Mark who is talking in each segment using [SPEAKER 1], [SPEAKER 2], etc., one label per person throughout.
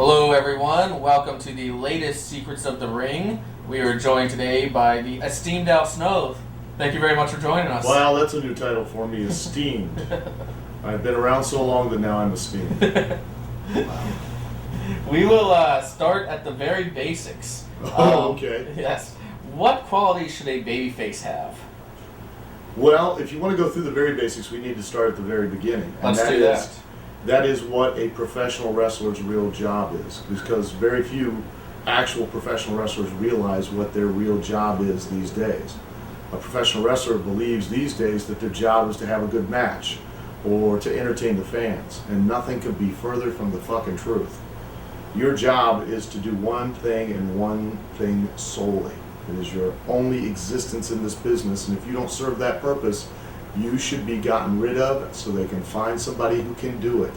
[SPEAKER 1] Hello, everyone. Welcome to the latest Secrets of the Ring. We are joined today by the esteemed Al Snow. Thank you very much for joining us.
[SPEAKER 2] Well, that's a new title for me, esteemed. I've been around so long that now I'm esteemed. Wow.
[SPEAKER 1] We will start at the very basics.
[SPEAKER 2] Okay.
[SPEAKER 1] Yes. What qualities should a babyface have?
[SPEAKER 2] Well, if you want to go through the very basics, we need to start at the very beginning.
[SPEAKER 1] Let's do that.
[SPEAKER 2] That is what a professional wrestler's real job is, because very few actual professional wrestlers realize what their real job is these days. A professional wrestler believes these days that their job is to have a good match or to entertain the fans, and nothing could be further from the fucking truth. Your job is to do one thing and one thing solely. It is your only existence in this business, and if you don't serve that purpose, you should be gotten rid of so they can find somebody who can do it.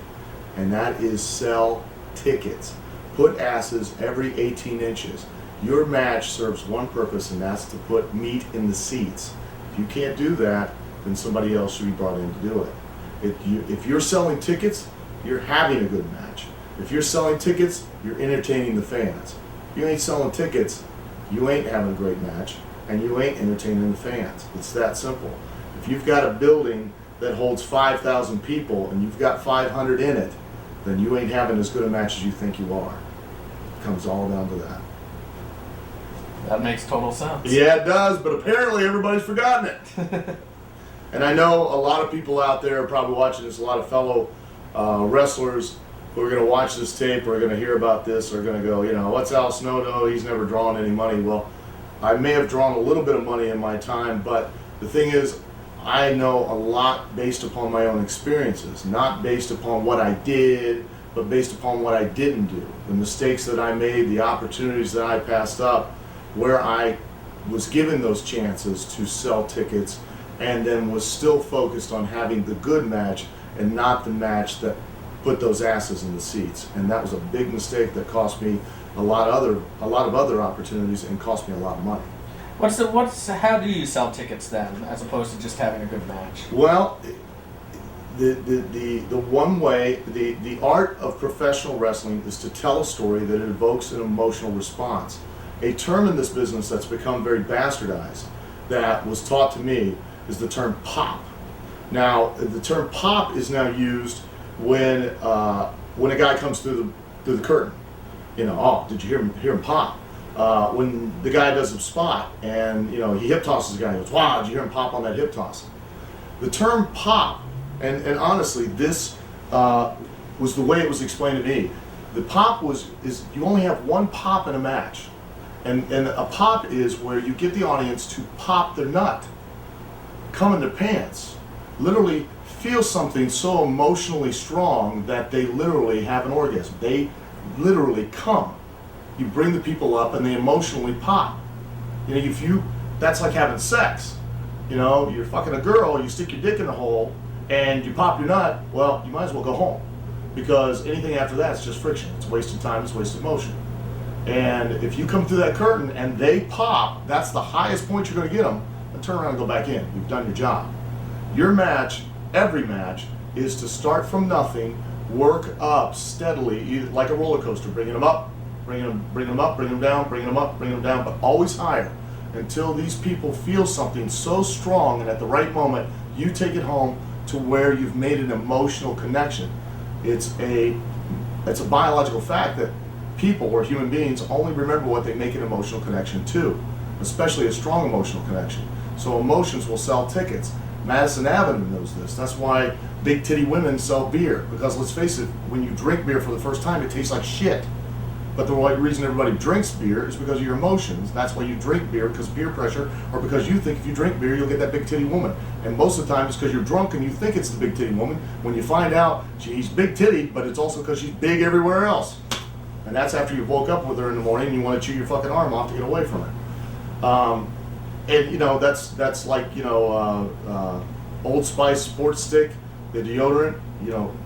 [SPEAKER 2] And that is sell tickets. Put asses every 18 inches. Your match serves one purpose, and that's to put meat in the seats. If you can't do that, then somebody else should be brought in to do it. If you're selling tickets, you're having a good match. If you're selling tickets, you're entertaining the fans. If you ain't selling tickets, you ain't having a great match, and you ain't entertaining the fans. It's that simple. If you've got a building that holds 5,000 people and you've got 500 in it, then you ain't having as good a match as you think you are. It comes all down to that.
[SPEAKER 1] That makes total sense.
[SPEAKER 2] Yeah, it does, but apparently everybody's forgotten it. And I know a lot of people out there are probably watching this, a lot of fellow wrestlers who are going to watch this tape or are going to hear about this are going to go, what's Al Snow know? He's never drawn any money. Well, I may have drawn a little bit of money in my time, but the thing is, I know a lot based upon my own experiences, not based upon what I did, but based upon what I didn't do. The mistakes that I made, the opportunities that I passed up, where I was given those chances to sell tickets and then was still focused on having the good match and not the match that put those asses in the seats. And that was a big mistake that cost me a lot of other opportunities and cost me a lot of money.
[SPEAKER 1] How do you sell tickets then, as opposed to just having a good match?
[SPEAKER 2] Well, the one way, the art of professional wrestling is to tell a story that evokes an emotional response. A term in this business that's become very bastardized, that was taught to me, is the term pop. Now, the term pop is now used when a guy comes through the curtain. Did you hear him pop? When the guy does a spot and he hip tosses the guy, he goes, wow, did you hear him pop on that hip toss? The term pop, and honestly, this was the way it was explained to me. The pop is you only have one pop in a match, and a pop is where you get the audience to pop their nut, come in their pants, literally feel something so emotionally strong that they literally have an orgasm. They literally come. You bring the people up and they emotionally pop. That's like having sex. You're fucking a girl, you stick your dick in the hole and you pop your nut, well, you might as well go home. Because anything after that is just friction. It's wasted time, it's wasted motion. And if you come through that curtain and they pop, that's the highest point you're going to get them, then turn around and go back in. You've done your job. Your match, every match, is to start from nothing, work up steadily, like a roller coaster, bringing them up, bring them up, bring them down, bring them up, bring them down, but always higher until these people feel something so strong, and at the right moment, you take it home to where you've made an emotional connection. It's a biological fact that people or human beings only remember what they make an emotional connection to, especially a strong emotional connection. So emotions will sell tickets. Madison Avenue knows this. That's why big titty women sell beer, because let's face it, when you drink beer for the first time, it tastes like shit. But the reason everybody drinks beer is because of your emotions. That's why you drink beer, because beer pressure, or because you think if you drink beer, you'll get that big titty woman. And most of the time, it's because you're drunk and you think it's the big titty woman. When you find out she's big titty, but it's also because she's big everywhere else. And that's after you woke up with her in the morning and you want to chew your fucking arm off to get away from her. That's like Old Spice Sports Stick, the deodorant.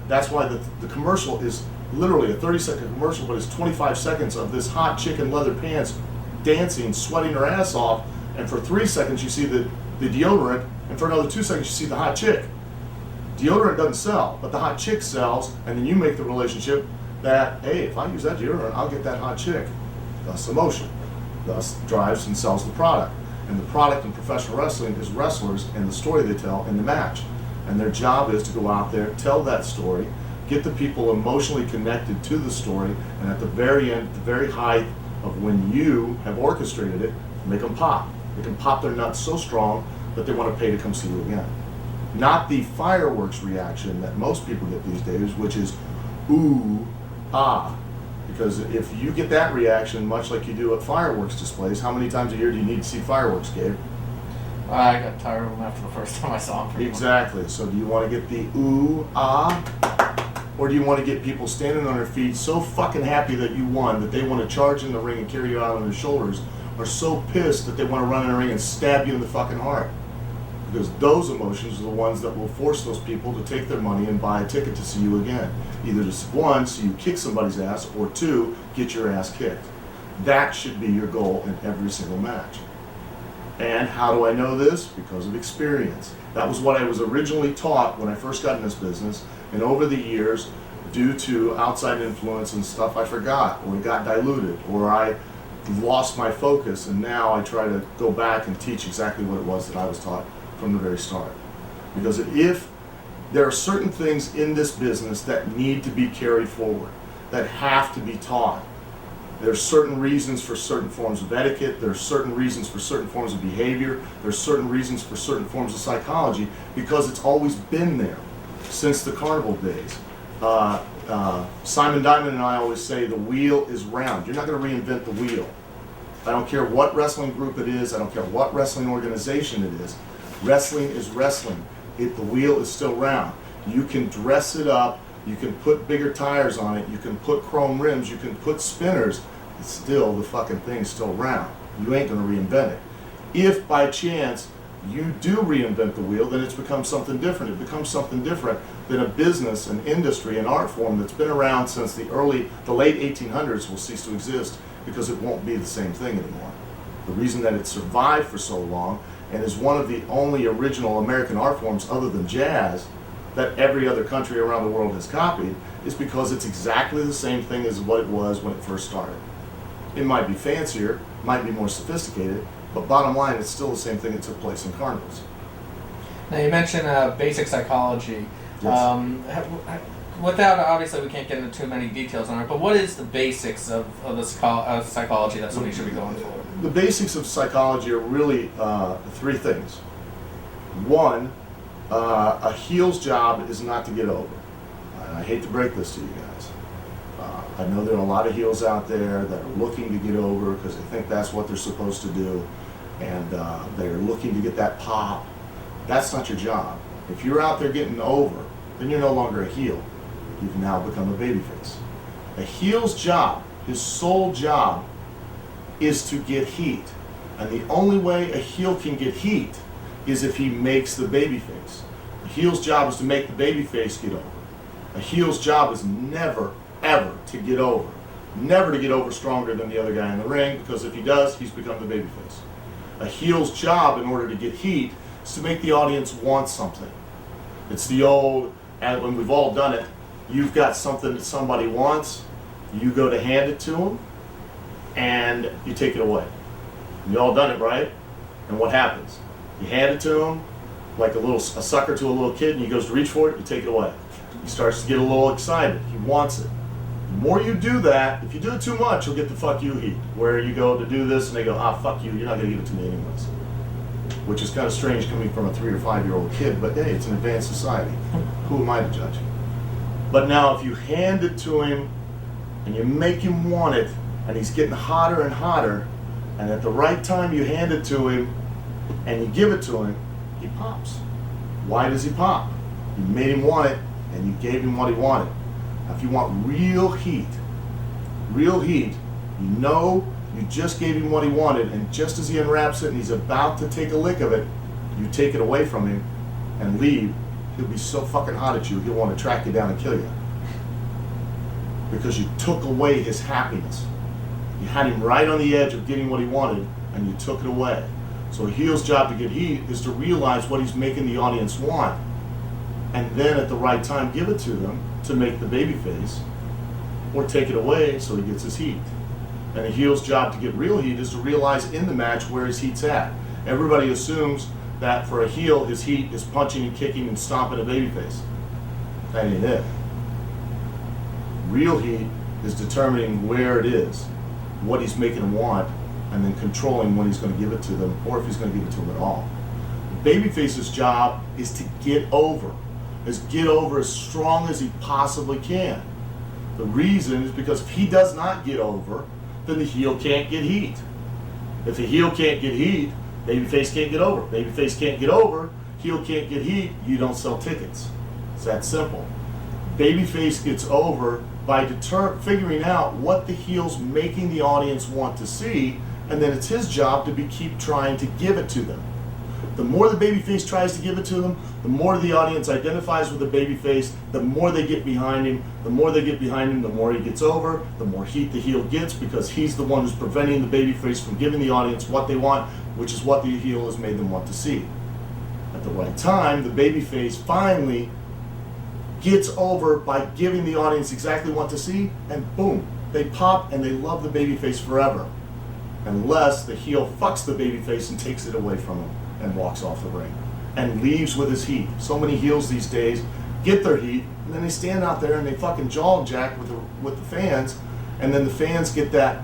[SPEAKER 2] That's why the commercial is literally a 30-second commercial, but it's 25 seconds of this hot chick in leather pants dancing, sweating her ass off, and for 3 seconds you see the deodorant, and for another 2 seconds you see the hot chick. Deodorant doesn't sell, but the hot chick sells, and then you make the relationship that, hey, if I use that deodorant, I'll get that hot chick. Thus emotion. Thus drives and sells the product. And the product in professional wrestling is wrestlers and the story they tell in the match. And their job is to go out there, tell that story, get the people emotionally connected to the story, and at the very end, at the very height of when you have orchestrated it, make them pop. They can pop their nuts so strong that they want to pay to come see you again. Not the fireworks reaction that most people get these days, which is ooh, ah. Because if you get that reaction, much like you do at fireworks displays, how many times a year do you need to see fireworks, Gabe?
[SPEAKER 1] I got tired of them after the first time I saw them.
[SPEAKER 2] Exactly. So do you want to get the ooh, ah? Or do you want to get people standing on their feet so fucking happy that you won that they want to charge in the ring and carry you out on their shoulders, or so pissed that they want to run in the ring and stab you in the fucking heart? Because those emotions are the ones that will force those people to take their money and buy a ticket to see you again. Either to, one, see you kick somebody's ass, or two, get your ass kicked. That should be your goal in every single match. And how do I know this? Because of experience. That was what I was originally taught when I first got in this business, and over the years, due to outside influence and stuff I forgot, or it got diluted, or I lost my focus, and now I try to go back and teach exactly what it was that I was taught from the very start. Because if there are certain things in this business that need to be carried forward, that have to be taught. There's certain reasons for certain forms of etiquette, there's certain reasons for certain forms of behavior, there's certain reasons for certain forms of psychology, because it's always been there since the carnival days. Simon Diamond and I always say the wheel is round. You're not going to reinvent the wheel. I don't care what wrestling group it is, I don't care what wrestling organization it is. Wrestling is wrestling. The wheel is still round. You can dress it up, you can put bigger tires on it, you can put chrome rims, you can put spinners. It's still, the fucking thing's still round. You ain't going to reinvent it. If by chance you do reinvent the wheel, then it's become something different. It becomes something different than a business, an industry, an art form that's been around since the late 1800s will cease to exist, because it won't be the same thing anymore. The reason that it survived for so long and is one of the only original American art forms other than jazz that every other country around the world has copied is because it's exactly the same thing as what it was when it first started. It might be fancier, might be more sophisticated, but bottom line, it's still the same thing that took place in carnivals.
[SPEAKER 1] Now you mentioned basic psychology.
[SPEAKER 2] Yes.
[SPEAKER 1] Without, obviously we can't get into too many details on it, but what is the basics of the psychology that somebody should be going for?
[SPEAKER 2] The basics of psychology are really three things. One, a heel's job is not to get over. And I hate to break this to you guys. I know there are a lot of heels out there that are looking to get over because they think that's what they're supposed to do, and they're looking to get that pop. That's not your job. If you're out there getting over, then you're no longer a heel. You've now become a babyface. A heel's job, his sole job, is to get heat. And the only way a heel can get heat is if he makes the babyface. A heel's job is to make the babyface get over. A heel's job is never, ever to get over. Never to get over stronger than the other guy in the ring, because if he does, he's become the babyface. A heel's job, in order to get heat, is to make the audience want something. It's the old, and when we've all done it, you've got something that somebody wants, you go to hand it to them, and you take it away. You all done it, right? And what happens? You hand it to him, like a sucker to a little kid, and he goes to reach for it, you take it away. He starts to get a little excited. He wants it. The more you do that, if you do it too much, you'll get the fuck you heat, where you go to do this, and they go, fuck you, you're not going to give it to me anyways. Which is kind of strange coming from a 3 or 5 year old kid, but hey, it's an advanced society. Who am I to judge? But now if you hand it to him and you make him want it, and he's getting hotter and hotter, and at the right time you hand it to him and you give it to him, he pops. Why does he pop? You made him want it and you gave him what he wanted. Now if you want real heat, you know you just gave him what he wanted, and just as he unwraps it and he's about to take a lick of it, you take it away from him and leave. He'll be so fucking hot at you, he'll want to track you down and kill you. Because you took away his happiness. You had him right on the edge of getting what he wanted, and you took it away. So a heel's job to get heat is to realize what he's making the audience want, and then at the right time give it to them to make the baby face, or take it away so he gets his heat. And a heel's job to get real heat is to realize in the match where his heat's at. Everybody assumes that for a heel, his heat is punching and kicking and stomping a babyface. That ain't it. Real heat is determining where it is, what he's making him want, and then controlling when he's going to give it to them, or if he's going to give it to them at all. The babyface's job is to get over as strong as he possibly can. The reason is because if he does not get over, then the heel can't get heat. If the heel can't get heat, babyface can't get over. Babyface can't get over, heel can't get heat, you don't sell tickets. It's that simple. Babyface gets over by figuring out what the heel's making the audience want to see, and then it's his job to keep trying to give it to them. The more the babyface tries to give it to them, the more the audience identifies with the babyface, the more they get behind him. The more they get behind him, the more he gets over, the more heat the heel gets, because he's the one who's preventing the babyface from giving the audience what they want, which is what the heel has made them want to see. At the right time, the babyface finally gets over by giving the audience exactly what to see, and boom, they pop and they love the babyface forever. Unless the heel fucks the babyface and takes it away from him and walks off the ring and leaves with his heat. So many heels these days get their heat, and then they stand out there and they fucking jaw jack with the fans, and then the fans get that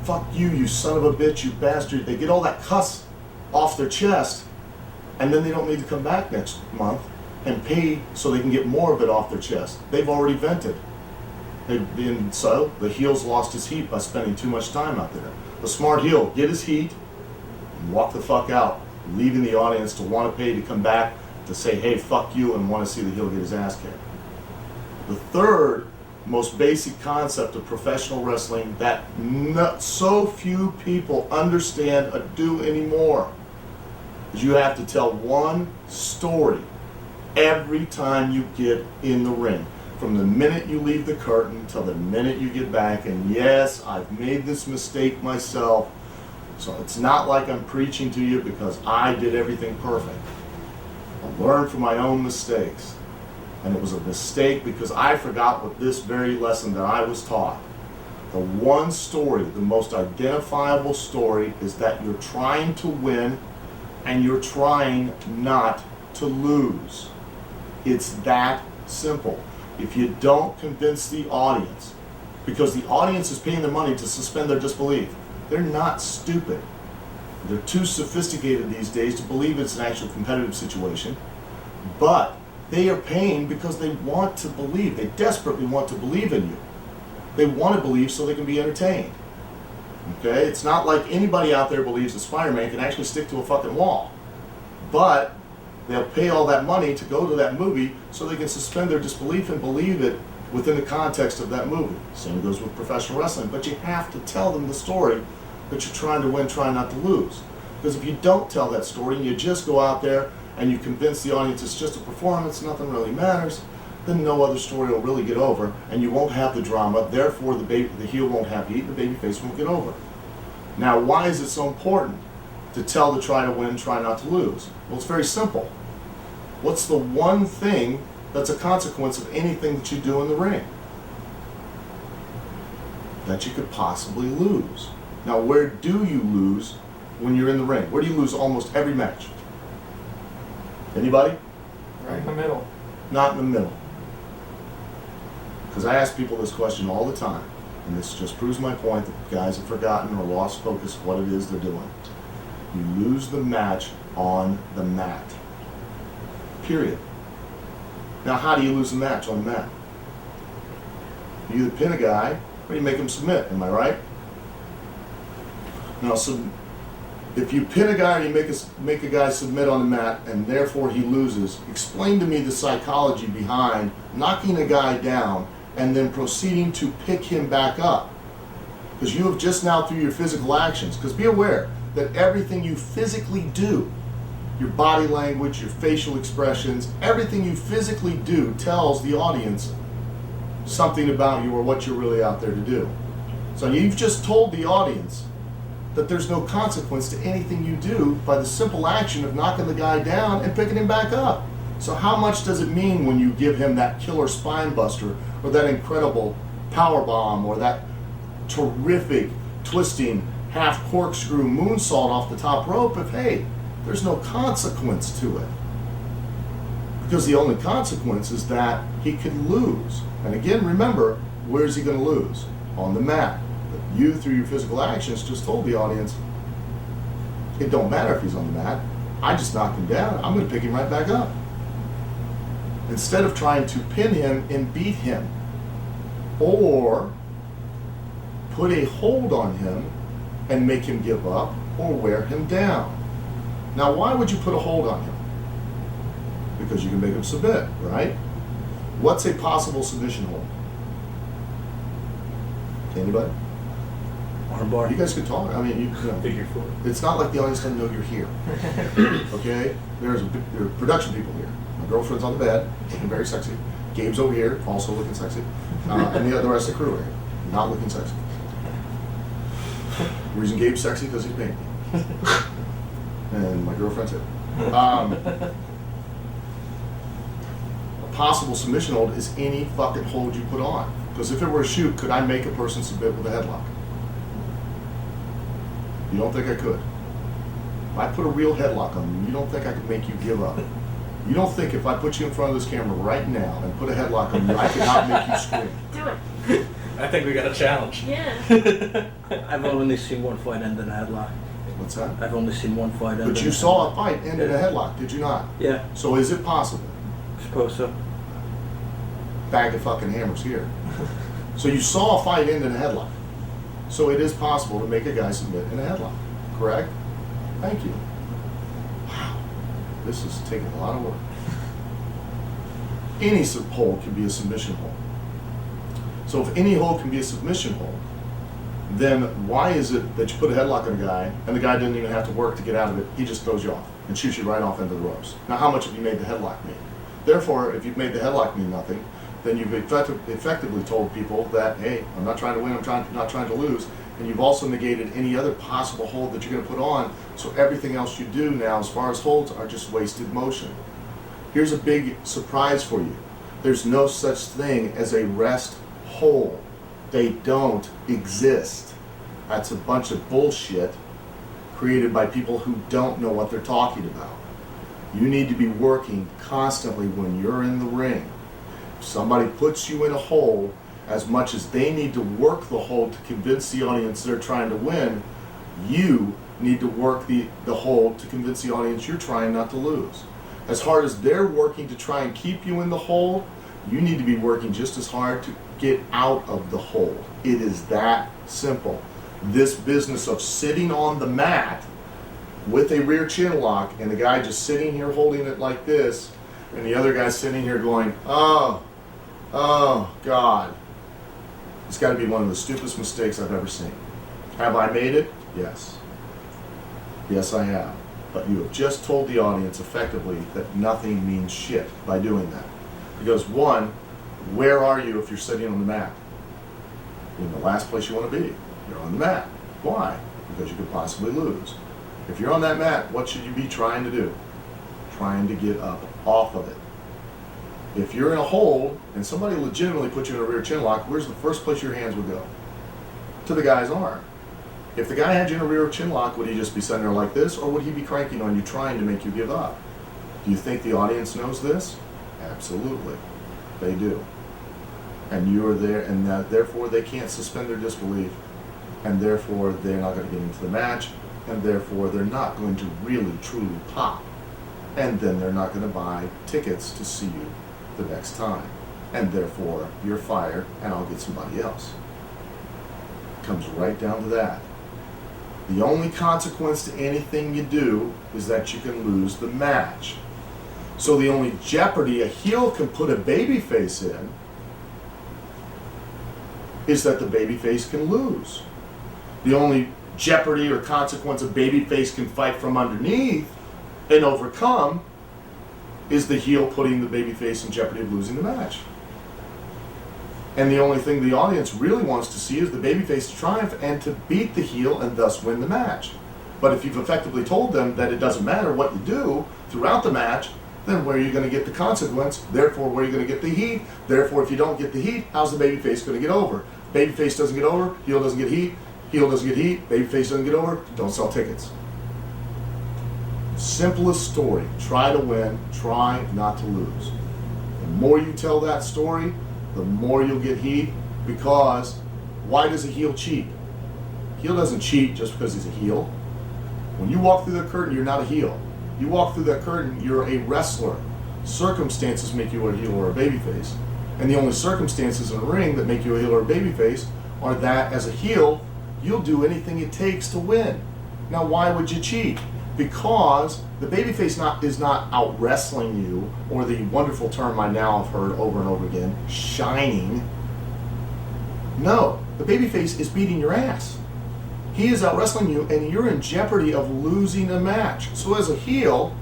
[SPEAKER 2] fuck you son of a bitch, you bastard. They get all that cuss off their chest, and then they don't need to come back next month and pay so they can get more of it off their chest. They've already vented. And so the heel's lost his heat by spending too much time out there. The smart heel, get his heat and walk the fuck out, leaving the audience to want to pay to come back to say, hey, fuck you, and want to see the heel get his ass kicked. The third most basic concept of professional wrestling that so few people understand or do anymore is you have to tell one story every time you get in the ring. From the minute you leave the curtain till the minute you get back. And yes, I've made this mistake myself. So it's not like I'm preaching to you because I did everything perfect. I learned from my own mistakes. And it was a mistake because I forgot what this very lesson that I was taught. The one story, the most identifiable story, is that you're trying to win and you're trying not to lose. It's that simple. If you don't convince the audience, because the audience is paying the money to suspend their disbelief, they're not stupid. They're too sophisticated these days to believe it's an actual competitive situation, but they are paying because they want to believe. They desperately want to believe in you. They want to believe so they can be entertained. Okay? It's not like anybody out there believes that Spider-Man can actually stick to a fucking wall. But they'll pay all that money to go to that movie so they can suspend their disbelief and believe it within the context of that movie. Same goes with professional wrestling. But you have to tell them the story that you're trying to win, trying not to lose. Because if you don't tell that story and you just go out there and you convince the audience it's just a performance, nothing really matters, then no other story will really get over, and you won't have the drama. Therefore, the heel won't have heat, the babyface won't get over. Now, why is it so important to tell the try to win, try not to lose? Well, it's very simple. What's the one thing that's a consequence of anything that you do in the ring? That you could possibly lose. Now, where do you lose when you're in the ring? Where do you lose almost every match? Anybody?
[SPEAKER 1] Right in the middle.
[SPEAKER 2] Not in the middle. Because I ask people this question all the time, and this just proves my point that guys have forgotten or lost focus of what it is they're doing. You lose the match on the mat. Period. Now, how do you lose a match on the mat? You either pin a guy or you make him submit. Am I right? Now, so if you pin a guy or you make a guy submit on the mat and therefore he loses, explain to me the psychology behind knocking a guy down and then proceeding to pick him back up. Because you have just now, through your physical actions, because be aware that everything you physically do, your body language, your facial expressions, everything you physically do tells the audience something about you or what you're really out there to do. So you've just told the audience that there's no consequence to anything you do by the simple action of knocking the guy down and picking him back up. So how much does it mean when you give him that killer spine buster, or that incredible power bomb, or that terrific twisting half corkscrew moonsault off the top rope if, hey, there's no consequence to it? Because the only consequence is that he could lose. And again, remember, where's he going to lose? On the mat. But you, through your physical actions, just told the audience, it don't matter if he's on the mat. I just knocked him down. I'm going to pick him right back up. Instead of trying to pin him and beat him, or put a hold on him and make him give up or wear him down. Now, why would you put a hold on him? Because you can make him submit, right? What's a possible submission hold? Anybody?
[SPEAKER 3] Armbar.
[SPEAKER 2] You guys could talk. I mean, you know,
[SPEAKER 3] Figure four.
[SPEAKER 2] it's not like the audience doesn't know you're here. Okay? There are production people here. My girlfriend's on the bed, looking very sexy. Gabe's over here, also looking sexy. And the rest of the crew are here, not looking sexy. The reason Gabe's sexy because he's paying me. And my girlfriend's here. A possible submission hold is any fucking hold you put on. Because if it were a shoot, could I make a person submit with a headlock? You don't think I could? If I put a real headlock on you, you don't think I could make you give up? You don't think if I put you in front of this camera right now and put a headlock on you, I could not make you scream?
[SPEAKER 4] Do it.
[SPEAKER 3] I think we got a challenge.
[SPEAKER 4] Yeah.
[SPEAKER 5] I've only seen one fight end in a headlock.
[SPEAKER 2] What's that?
[SPEAKER 5] I've only seen one fight end.
[SPEAKER 2] But
[SPEAKER 5] in
[SPEAKER 2] you
[SPEAKER 5] a
[SPEAKER 2] saw a
[SPEAKER 5] headlock.
[SPEAKER 2] fight end in a headlock, did you not?
[SPEAKER 5] Yeah,
[SPEAKER 2] So is it possible?
[SPEAKER 5] suppose so.
[SPEAKER 2] Bag of fucking hammers here. So you saw a fight end in a headlock. So it is possible to make a guy submit in a headlock, correct? Thank you. Wow, this is taking a lot of work. Any hold can be a submission hold. So if any hold can be a submission hold, then why is it that you put a headlock on a guy and the guy didn't even have to work to get out of it? He just throws you off and shoots you right off into the ropes. Now, how much have you made the headlock mean? Therefore, if you've made the headlock mean nothing, then you've effectively told people that, hey, I'm not trying to win, not trying to lose. And you've also negated any other possible hold that you're going to put on, so everything else you do now as far as holds are just wasted motion. Here's a big surprise for you. There's no such thing as a rest hold. They don't exist. That's a bunch of bullshit created by people who don't know what they're talking about. You need to be working constantly when you're in the ring. If somebody puts you in a hold, as much as they need to work the hold to convince the audience they're trying to win, you need to work the hold to convince the audience you're trying not to lose. As hard as they're working to try and keep you in the hold, you need to be working just as hard to get out of the hold. It is that simple. This business of sitting on the mat with a rear chin lock and the guy just sitting here holding it like this, and the other guy sitting here going, oh God. It's got to be one of the stupidest mistakes I've ever seen. Have I made it? Yes. Yes, I have. But you have just told the audience effectively that nothing means shit by doing that. Because one, where are you if you're sitting on the mat? In the last place you want to be. You're on the mat. Why? Because you could possibly lose. If you're on that mat, what should you be trying to do? Trying to get up off of it. If you're in a hold and somebody legitimately puts you in a rear chin lock, where's the first place your hands would go? To the guy's arm. If the guy had you in a rear chin lock, would he just be sitting there like this, or would he be cranking on you trying to make you give up? Do you think the audience knows this? Absolutely. They do. And you are there, and therefore they can't suspend their disbelief, and therefore they're not going to get into the match, and therefore they're not going to really truly pop. And then they're not going to buy tickets to see you the next time. And therefore you're fired and I'll get somebody else. Comes right down to that. The only consequence to anything you do is that you can lose the match. So the only jeopardy a heel can put a babyface in is that the babyface can lose. The only jeopardy or consequence a babyface can fight from underneath and overcome is the heel putting the babyface in jeopardy of losing the match. And the only thing the audience really wants to see is the babyface to triumph and to beat the heel and thus win the match. But if you've effectively told them that it doesn't matter what you do throughout the match, then where are you going to get the consequence? Therefore, where are you going to get the heat? Therefore, if you don't get the heat, how's the babyface going to get over? Babyface doesn't get over, heel doesn't get heat, heel doesn't get heat, babyface doesn't get over, don't sell tickets. Simplest story. Try to win, try not to lose. The more you tell that story, the more you'll get heat, because why does a heel cheat? Heel doesn't cheat just because he's a heel. When you walk through the curtain, you're not a heel. You walk through that curtain, you're a wrestler. Circumstances make you a heel or a babyface. And the only circumstances in a ring that make you a heel or a babyface are that as a heel, you'll do anything it takes to win. Now, why would you cheat? Because the babyface is not out wrestling you, or the wonderful term I now have heard over and over again, shining. No, the babyface is beating your ass. He is out wrestling you, and you're in jeopardy of losing a match. So as a heel,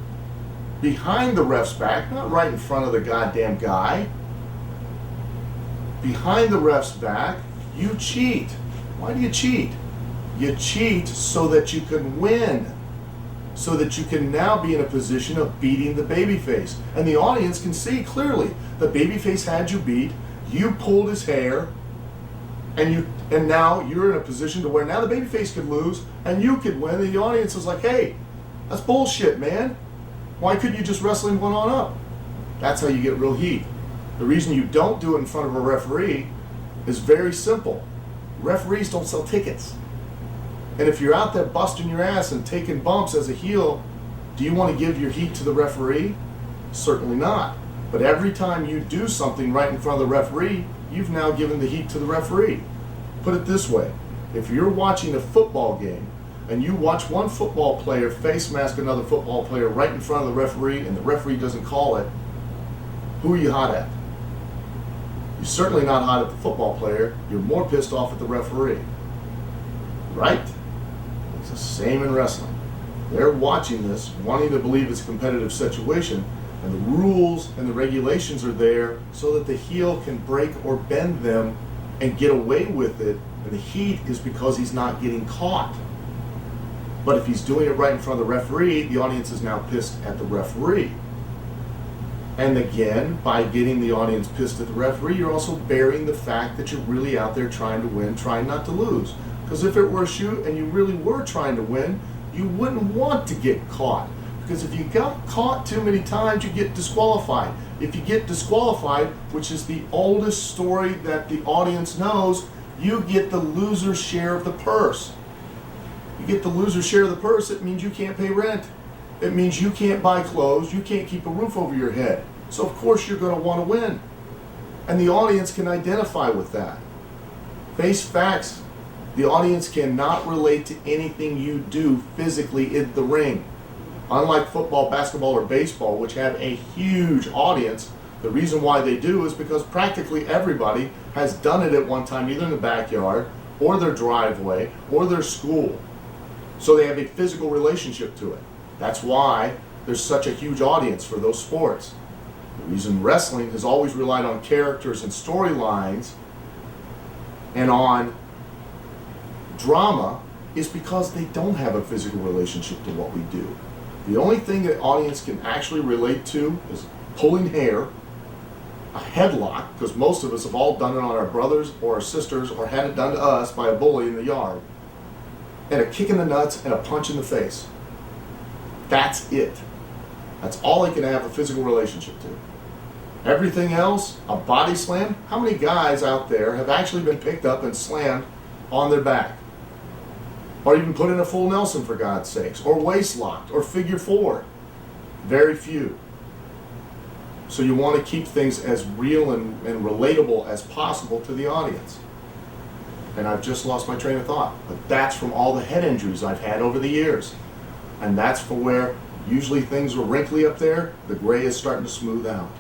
[SPEAKER 2] behind the ref's back, not right in front of the goddamn guy, behind the ref's back, you cheat. Why do you cheat? You cheat so that you can win. So that you can now be in a position of beating the babyface. And the audience can see clearly, the babyface had you beat, you pulled his hair, and now you're in a position to where now the babyface could lose and you could win, and the audience is like, hey, that's bullshit, man. Why couldn't you just wrestle him one on up? That's how you get real heat. The reason you don't do it in front of a referee is very simple. Referees don't sell tickets. And if you're out there busting your ass and taking bumps as a heel, do you want to give your heat to the referee? Certainly not. But every time you do something right in front of the referee, you've now given the heat to the referee. Put it this way. If you're watching a football game and you watch one football player face mask another football player right in front of the referee and the referee doesn't call it, who are you hot at? You're certainly not hot at the football player. You're more pissed off at the referee. Right? It's the same in wrestling. They're watching this, wanting to believe it's a competitive situation, and the rules and the regulations are there so that the heel can break or bend them and get away with it, and the heat is because he's not getting caught. But if he's doing it right in front of the referee, the audience is now pissed at the referee. And again, by getting the audience pissed at the referee, you're also burying the fact that you're really out there trying to win, trying not to lose. Because if it were a shoot and you really were trying to win, you wouldn't want to get caught. Because if you got caught too many times, you get disqualified. If you get disqualified, which is the oldest story that the audience knows, you get the loser's share of the purse. You get the loser's share of the purse, it means you can't pay rent. It means you can't buy clothes, you can't keep a roof over your head. So of course you're going to want to win. And the audience can identify with that. Face facts. The audience cannot relate to anything you do physically in the ring. Unlike football, basketball, or baseball, which have a huge audience, the reason why they do is because practically everybody has done it at one time, either in the backyard, or their driveway, or their school. So they have a physical relationship to it. That's why there's such a huge audience for those sports. The reason wrestling has always relied on characters and storylines and on drama is because they don't have a physical relationship to what we do. The only thing that audience can actually relate to is pulling hair, a headlock, because most of us have all done it on our brothers or our sisters or had it done to us by a bully in the yard, and a kick in the nuts and a punch in the face. That's it. That's all they can have a physical relationship to. Everything else, a body slam, how many guys out there have actually been picked up and slammed on their back? Or even put in a full Nelson, for God's sakes, or waist locked, or figure four. Very few. So you want to keep things as real and relatable as possible to the audience. And I've just lost my train of thought. But that's from all the head injuries I've had over the years. And that's for where usually things were wrinkly up there, the gray is starting to smooth out.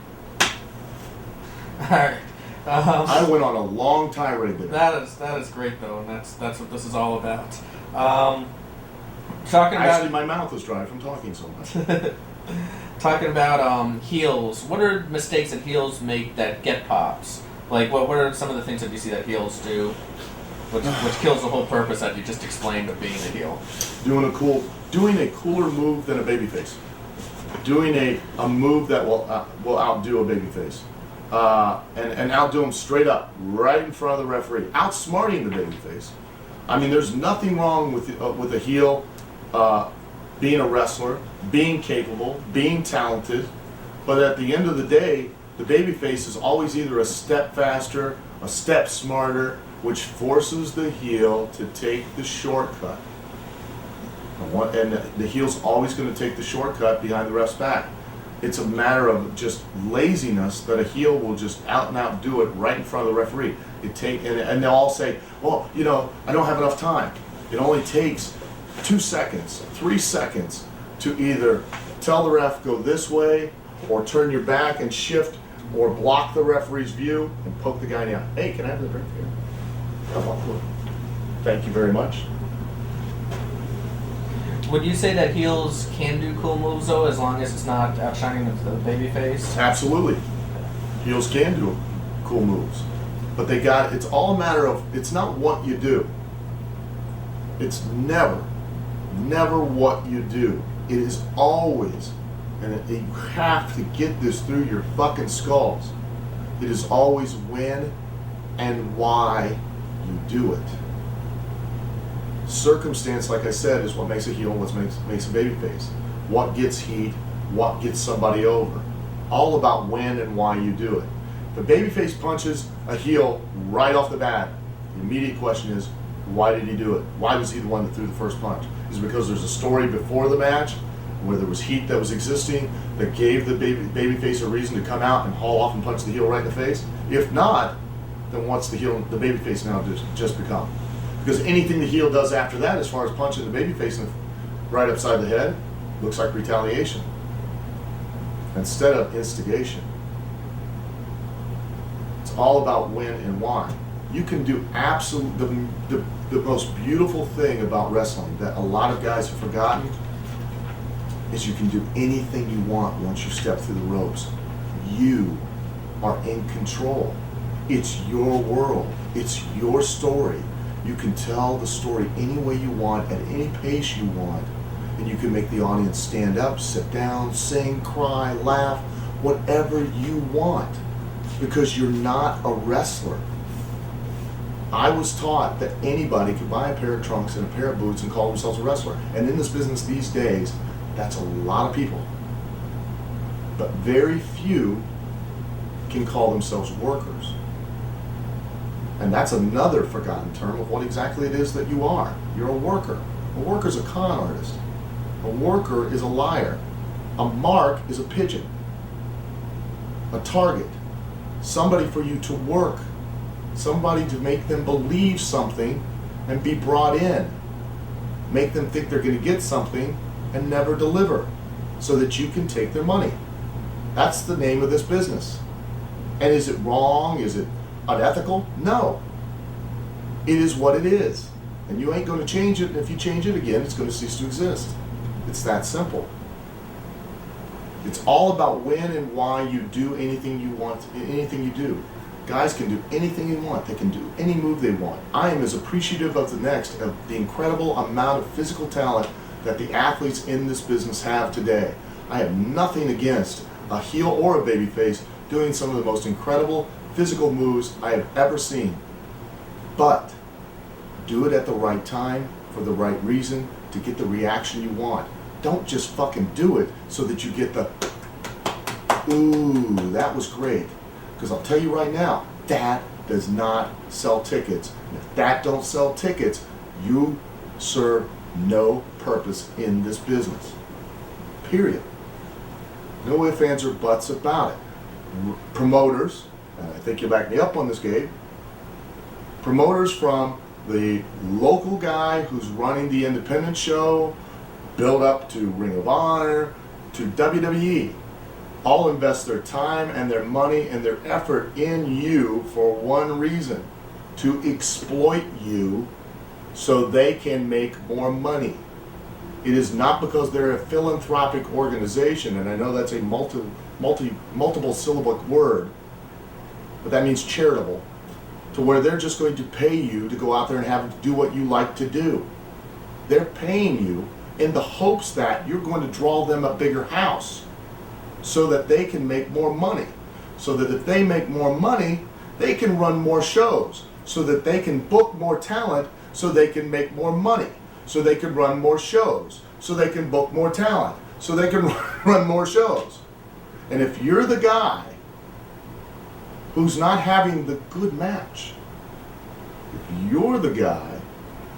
[SPEAKER 1] Alright.
[SPEAKER 2] I went on a long tirade there.
[SPEAKER 1] That is great though, and that's what this is all about. Talking
[SPEAKER 2] Actually,
[SPEAKER 1] about
[SPEAKER 2] my mouth is dry from talking so much.
[SPEAKER 1] talking about heels. What are mistakes that heels make that get pops? Like what are some of the things that you see that heels do, which kills the whole purpose that you just explained of being a heel?
[SPEAKER 2] Doing a cooler move than a babyface. doing a move that will outdo a babyface, and outdo him straight up, right in front of the referee, outsmarting the babyface. I mean, there's nothing wrong with a heel being a wrestler, being capable, being talented, but at the end of the day, the babyface is always either a step faster, a step smarter, which forces the heel to take the shortcut. And the heel's always going to take the shortcut behind the ref's back. It's a matter of just laziness that a heel will just out and out do it right in front of the referee. And they'll all say, well, you know, I don't have enough time. It only takes 2 seconds, 3 seconds to either tell the ref go this way, or turn your back and shift, or block the referee's view and poke the guy in the eye. Hey, can I have the drink here? Thank you very much.
[SPEAKER 1] Would you say that heels can do cool moves though, as long as it's not outshining the babyface?
[SPEAKER 2] Absolutely. Heels can do cool moves. But it's all a matter of, it's not what you do. It's never what you do. It is always, and you have to get this through your fucking skulls. It is always when and why you do it. Circumstance, like I said, is what makes a heel and what makes a babyface. What gets heat, what gets somebody over. All about when and why you do it. If a babyface punches a heel right off the bat, the immediate question is, why did he do it? Why was he the one that threw the first punch? Is it because there's a story before the match where there was heat that was existing that gave the babyface a reason to come out and haul off and punch the heel right in the face? If not, then what's the babyface now just become? Because anything the heel does after that, as far as punching the babyface right upside the head, looks like retaliation instead of instigation. It's all about when and why. You can do the most beautiful thing about wrestling that a lot of guys have forgotten is you can do anything you want once you step through the ropes. You are in control. It's your world. It's your story. You can tell the story any way you want, at any pace you want, and you can make the audience stand up, sit down, sing, cry, laugh, whatever you want, because you're not a wrestler. I was taught that anybody could buy a pair of trunks and a pair of boots and call themselves a wrestler. And in this business these days, that's a lot of people. But very few can call themselves workers. And that's another forgotten term of what exactly it is that you are. You're a worker. A worker's a con artist. A worker is a liar. A mark is a pigeon. A target. Somebody for you to work. Somebody to make them believe something and be brought in. Make them think they're going to get something and never deliver so that you can take their money. That's the name of this business. And is it wrong? Is it unethical? No. It is what it is. And you ain't going to change it, and if you change it again, it's going to cease to exist. It's that simple. It's all about when and why you do anything you want, anything you do. Guys can do anything they want. They can do any move they want. I am as appreciative of the incredible amount of physical talent that the athletes in this business have today. I have nothing against a heel or a babyface doing some of the most incredible physical moves I have ever seen. But do it at the right time, for the right reason, to get the reaction you want. Don't just fucking do it so that you get the, ooh, that was great. Because I'll tell you right now, that does not sell tickets. And if that don't sell tickets, you serve no purpose in this business. Period. No ifs, ands, or buts about it. Promoters, and I think you'll back me up on this, Gabe, promoters from the local guy who's running the independent show, build up to Ring of Honor, to WWE, all invest their time and their money and their effort in you for one reason: to exploit you so they can make more money. It is not because they're a philanthropic organization, and I know that's a multiple syllabic word, but that means charitable, to where they're just going to pay you to go out there and have to do what you like to do. They're paying you in the hopes that you're going to draw them a bigger house. so that they can make more money. So that if they make more money, they can run more shows. So that they can book more talent, so they can make more money. So they can run more shows. So they can book more talent. So they can run more shows. And if you're the guy who's not having the good match, if you're the guy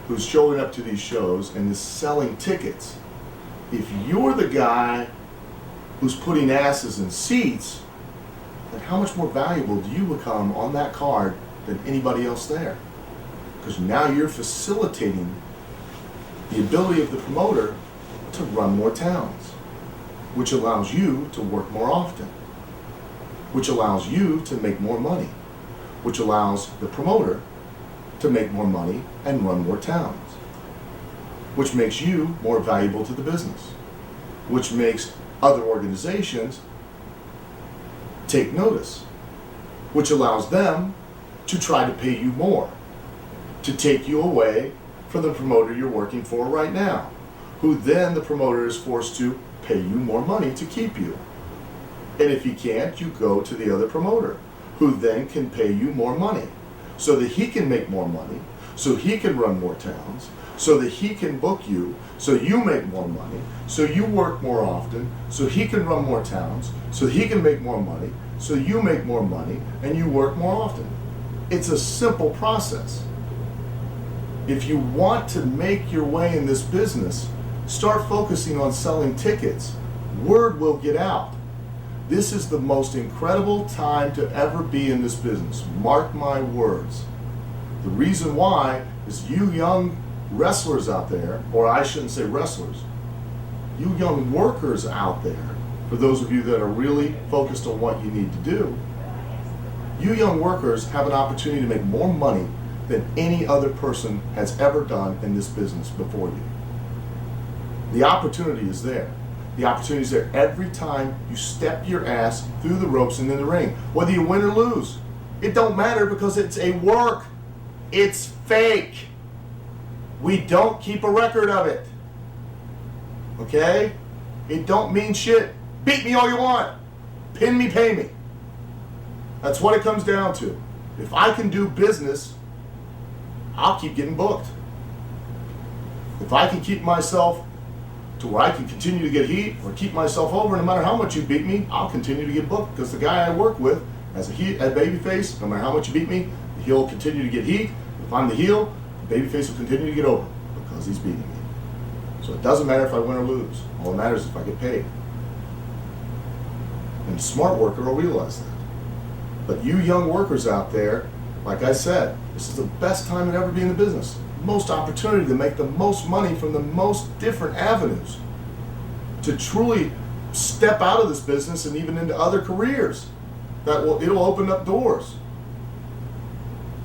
[SPEAKER 2] who's showing up to these shows and is selling tickets, if you're the guy who's putting asses in seats, then how much more valuable do you become on that card than anybody else there? Because now you're facilitating the ability of the promoter to run more towns, which allows you to work more often, which allows you to make more money, which allows the promoter to make more money and run more towns, which makes you more valuable to the business, which makes other organizations take notice, which allows them to try to pay you more, to take you away from the promoter you're working for right now, who then the promoter is forced to pay you more money to keep you. And if he can't, you go to the other promoter, who then can pay you more money, so that he can make more money, so he can run more towns, so that he can book you, so you make more money, so you work more often, so he can run more towns, so he can make more money, so you make more money, and you work more often. It's a simple process. If you want to make your way in this business, start focusing on selling tickets. Word will get out. This is the most incredible time to ever be in this business. Mark my words. The reason why is you young wrestlers out there, or I shouldn't say wrestlers, you young workers out there, for those of you that are really focused on what you need to do, you young workers have an opportunity to make more money than any other person has ever done in this business before you. The opportunity is there. The opportunity is there every time you step your ass through the ropes and in the ring. Whether you win or lose, it don't matter, because it's a work. It's fake. We don't keep a record of it. Okay? It don't mean shit. Beat me all you want. Pin me, pay me. That's what it comes down to. If I can do business, I'll keep getting booked. If I can keep myself to where I can continue to get heat or keep myself over, no matter how much you beat me, I'll continue to get booked, because the guy I work with as a babyface, no matter how much you beat me, he'll continue to get heat. If I'm the heel, the babyface will continue to get over because he's beating me. So it doesn't matter if I win or lose. All that matters is if I get paid. And a smart worker will realize that. But you young workers out there, like I said, this is the best time to ever be in the business. Most opportunity to make the most money from the most different avenues. To truly step out of this business and even into other careers. It'll open up doors.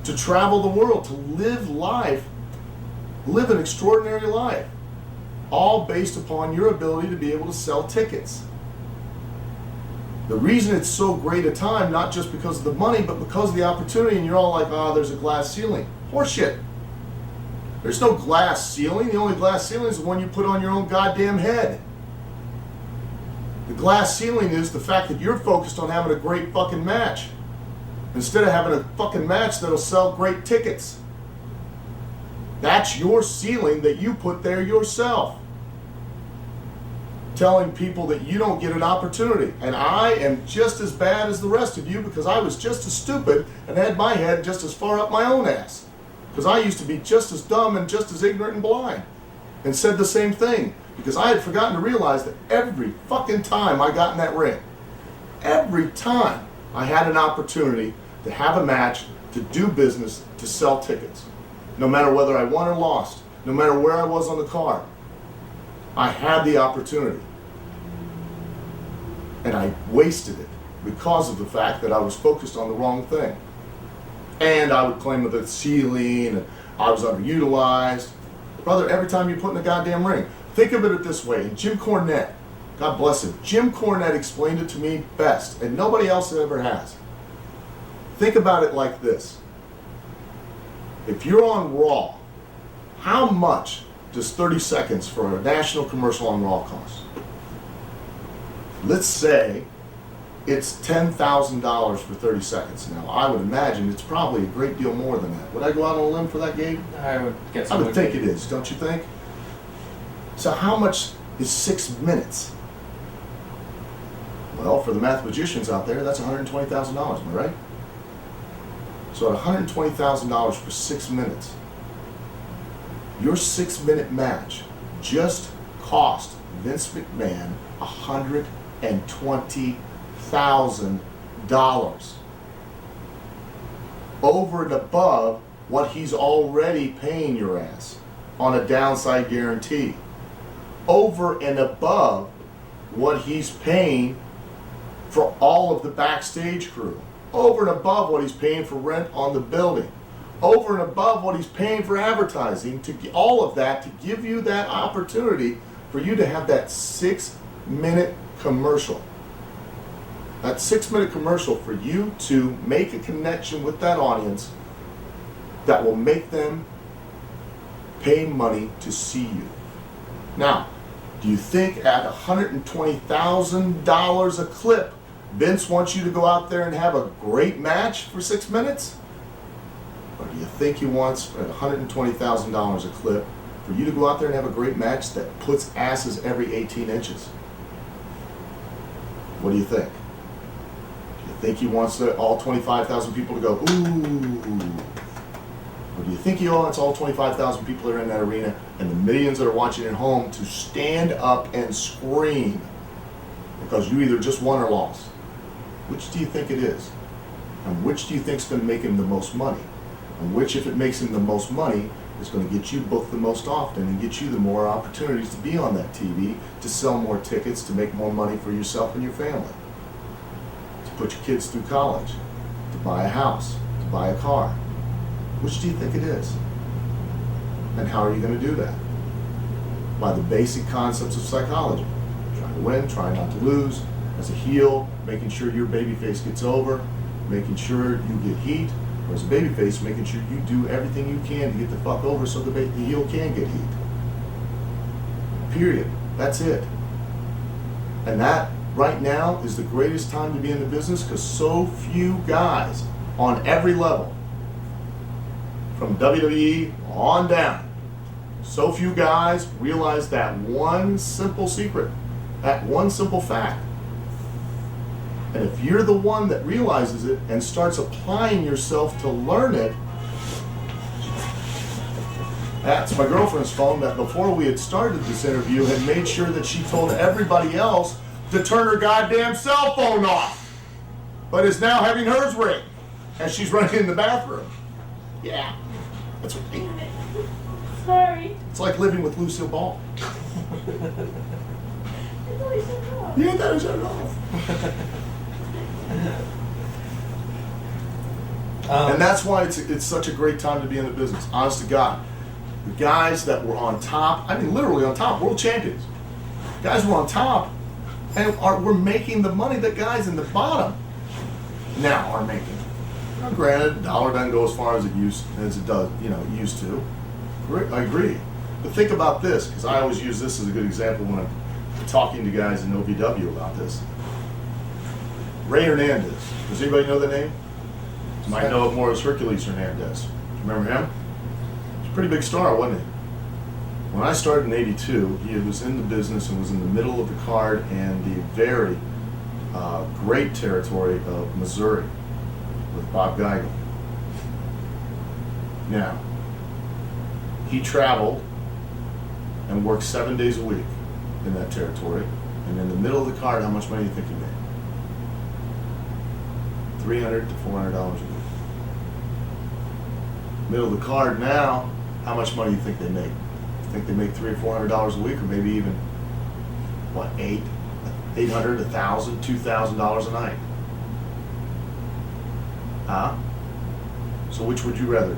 [SPEAKER 2] To travel the world, to live life, live an extraordinary life. All based upon your ability to be able to sell tickets. The reason it's so great a time, not just because of the money, but because of the opportunity, and you're all like, oh, there's a glass ceiling. Horseshit. There's no glass ceiling. The only glass ceiling is the one you put on your own goddamn head. The glass ceiling is the fact that you're focused on having a great fucking match, instead of having a fucking match that'll sell great tickets. That's your ceiling that you put there yourself. Telling people that you don't get an opportunity. And I am just as bad as the rest of you, because I was just as stupid and had my head just as far up my own ass. Because I used to be just as dumb and just as ignorant and blind. And said the same thing. Because I had forgotten to realize that every fucking time I got in that ring, every time I had an opportunity to have a match, to do business, to sell tickets. No matter whether I won or lost, no matter where I was on the card, I had the opportunity. And I wasted it because of the fact that I was focused on the wrong thing. And I would claim the ceiling, and I was underutilized. Brother, every time you put in the goddamn ring, think of it this way. And Jim Cornette, God bless him, Jim Cornette explained it to me best, and nobody else ever has. Think about it like this. If you're on Raw, how much does 30 seconds for a national commercial on Raw cost? let's say it's $10,000 for 30 seconds. Now, I would imagine it's probably a great deal more than that. Would I go out on a limb for that, Gabe?
[SPEAKER 1] I would guess.
[SPEAKER 2] I would think it is, don't you think? So how much is 6 minutes? Well, for the mathematicians out there, that's $120,000, am I right? So at $120,000 for 6 minutes, your 6 minute match just cost Vince McMahon $120,000 over and above what he's already paying your ass on a downside guarantee, over and above what he's paying for all of the backstage crew, over and above what he's paying for rent on the building, over and above what he's paying for advertising, to all of that, to give you that opportunity for you to have that 6 minute commercial. That 6 minute commercial for you to make a connection with that audience that will make them pay money to see you. Now, do you think at $120,000 a clip, Vince wants you to go out there and have a great match for 6 minutes? Or do you think he wants at $120,000 a clip for you to go out there and have a great match that puts asses every 18 inches? What do you think? Do you think he wants all 25,000 people to go, ooh? Or do you think he wants all 25,000 people that are in that arena and the millions that are watching at home to stand up and scream because you either just won or lost? Which do you think it is? And which do you think is going to make him the most money? And which, if it makes him the most money, is going to get you booked the most often and get you the more opportunities to be on that TV, to sell more tickets, to make more money for yourself and your family, to put your kids through college, to buy a house, to buy a car? Which do you think it is? And how are you going to do that? By the basic concepts of psychology. Try to win, try not to lose. As a heel, making sure your babyface gets over, making sure you get heat. Or as a babyface, making sure you do everything you can to get the fuck over so the heel can get heat. Period. That's it. And that, right now, is the greatest time to be in the business because so few guys on every level, from WWE on down, so few guys realize that one simple secret, that one simple fact. And if you're the one that realizes it and starts applying yourself to learn it, that's my girlfriend's phone that before we had started this interview had made sure that she told everybody else to turn her goddamn cell phone off, but is now having hers ring as she's running in the bathroom. Yeah, that's what
[SPEAKER 4] Sorry.
[SPEAKER 2] it's like living with Lucille Ball.
[SPEAKER 4] I thought you said no.
[SPEAKER 2] You thought I shut it off. And that's why it's such a great time to be in the business. Honest to God, the guys that were on top, I mean literally on top, world champions, guys were on top, and we're making the money that guys in the bottom now are making. Now, granted, the dollar doesn't go as far as it used to. I agree. But think about this, because I always use this as a good example when I'm talking to guys in OVW about this. Ray Hernandez. Does anybody know the name? You might know it more as Hercules Hernandez. Remember him? He's a pretty big star, wasn't he? When I started in '82, he was in the business and was in the middle of the card and the very great territory of Missouri with Bob Geigel. Now, he traveled and worked 7 days a week in that territory. And in the middle of the card, how much money do you think he made? $300 to $400 a week. Middle of the card now, how much money do you think they make? You think they make $300 or $400 a week, or maybe even what, $800, $1,000, $2,000 a night? Huh? So which would you rather?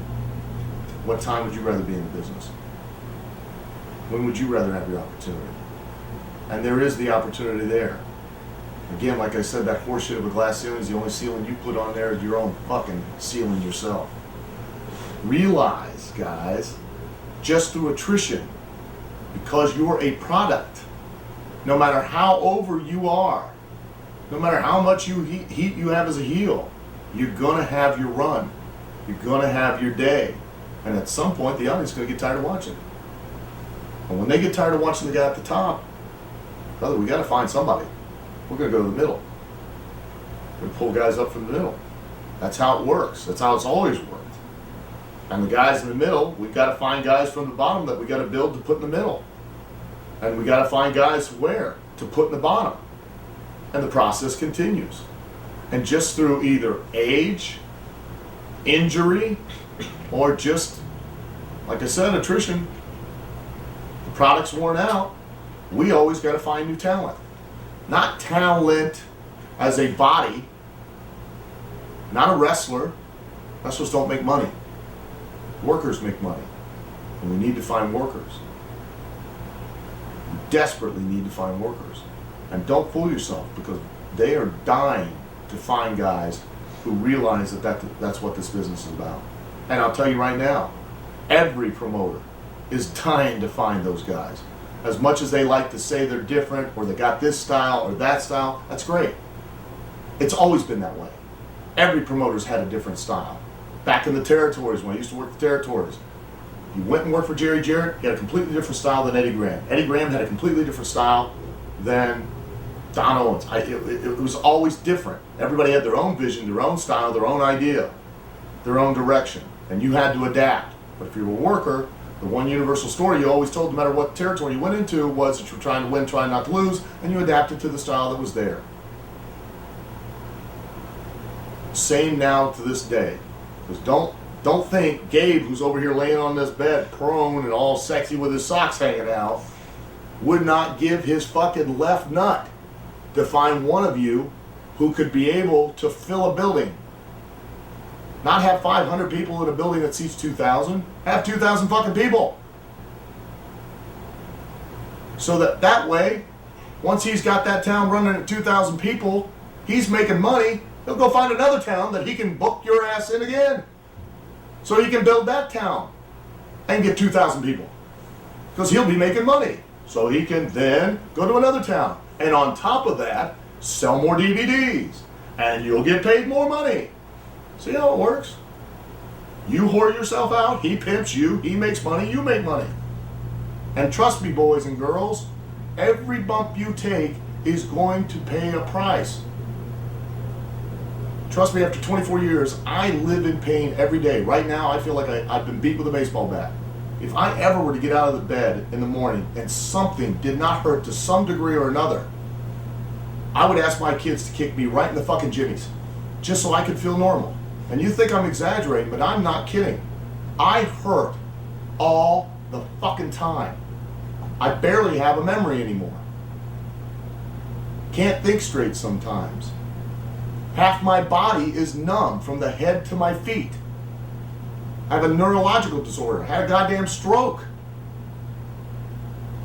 [SPEAKER 2] What time would you rather be in the business? When would you rather have your opportunity? And there is the opportunity there. Again, like I said, that horseshit of a glass ceiling is the only ceiling you put on there is your own fucking ceiling yourself. Realize, guys, just through attrition, because you're a product, no matter how over you are, No matter how much heat you have as a heel, you're gonna have your run. You're gonna have your day. And at some point, the audience is gonna get tired of watching. And when they get tired of watching the guy at the top, brother, we gotta find somebody. We're gonna go to the middle. We're gonna pull guys up from the middle. That's how it works. That's how it's always worked. And the guys in the middle, we've got to find guys from the bottom that we got to build to put in the middle. And we got to find guys where to put in the bottom. And the process continues. And just through either age, injury, or just, like I said, attrition, the product's worn out, we always got to find new talent. Not talent as a body, not a wrestler. Wrestlers don't make money. Workers make money. And we need to find workers. We desperately need to find workers. And don't fool yourself, because they are dying to find guys who realize that's what this business is about. And I'll tell you right now, every promoter is dying to find those guys. As much as they like to say they're different, or they got this style or that style, that's great. It's always been that way. Every promoter's had a different style. Back in the territories, when I used to work the territories, you went and worked for Jerry Jarrett, he had a completely different style than Eddie Graham. Eddie Graham had a completely different style than Don Owens. It was always different. Everybody had their own vision, their own style, their own idea, their own direction, and you had to adapt. But if you were a worker, the one universal story you always told, no matter what territory you went into, was that you were trying to win, trying not to lose, and you adapted to the style that was there. Same now to this day. Because don't think Gabe, who's over here laying on this bed, prone and all sexy with his socks hanging out, would not give his fucking left nut to find one of you who could be able to fill a building. Not have 500 people in a building that seats 2,000. Have 2,000 fucking people. So that way, once he's got that town running at 2,000 people, he's making money. He'll go find another town that he can book your ass in again. So he can build that town and get 2,000 people. Because he'll be making money. So he can then go to another town. And on top of that, sell more DVDs. And you'll get paid more money. See how it works? You whore yourself out, he pimps you, he makes money, you make money. And trust me, boys and girls, every bump you take is going to pay a price. Trust me, after 24 years, I live in pain every day. Right now, I feel like I've been beat with a baseball bat. If I ever were to get out of the bed in the morning and something did not hurt to some degree or another, I would ask my kids to kick me right in the fucking jimmies, just so I could feel normal. And you think I'm exaggerating, but I'm not kidding. I hurt all the fucking time. I barely have a memory anymore. Can't think straight sometimes. Half my body is numb from the head to my feet. I have a neurological disorder. I had a goddamn stroke.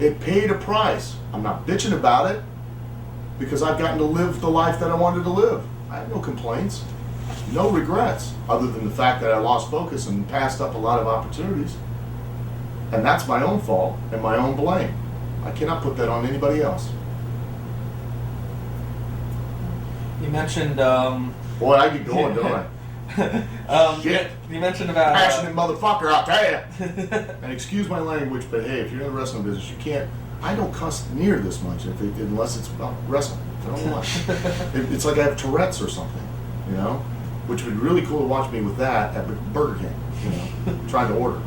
[SPEAKER 2] It paid a price. I'm not bitching about it because I've gotten to live the life that I wanted to live. I have no complaints, no regrets, other than the fact that I lost focus and passed up a lot of opportunities. And that's my own fault and my own blame. I cannot put that on anybody else.
[SPEAKER 1] You mentioned,
[SPEAKER 2] Boy, I get going, don't I? Shit.
[SPEAKER 1] You mentioned about
[SPEAKER 2] Passionate motherfucker, I'll tell you. And excuse my language, but hey, if you're in the wrestling business, you can't. I don't cuss near this much unless it's about wrestling. I don't know why. It's like I have Tourette's or something, you know? Which would be really cool to watch me with that at Burger King, you know, trying to order.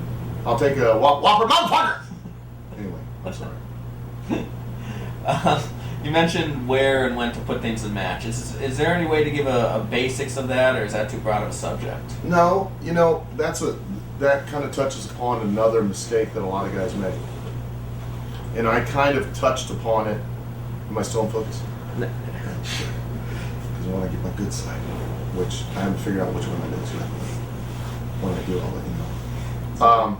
[SPEAKER 2] I'll take a Whopper motherfucker! Anyway, I'm sorry.
[SPEAKER 1] You mentioned where and when to put things in matches. Is there any way to give a basics of that, or is that too broad of a subject?
[SPEAKER 2] No, you know, that kind of touches upon another mistake that a lot of guys make. And I kind of touched upon it. Am I still in focus?
[SPEAKER 1] No.
[SPEAKER 2] Because I want to get my good side, which I haven't figured out which one that is yet. When I do, I'll let you know.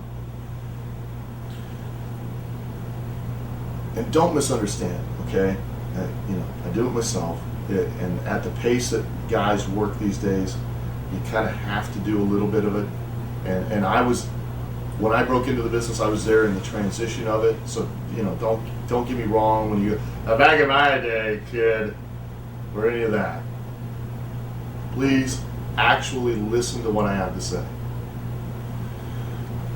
[SPEAKER 2] And don't misunderstand, okay? You know, I do it myself, and at the pace that guys work these days, you kind of have to do a little bit of it. And I was, when I broke into the business, I was there in the transition of it. So, you know, don't get me wrong when you go, back in my day, kid, or any of that. Please actually listen to what I have to say.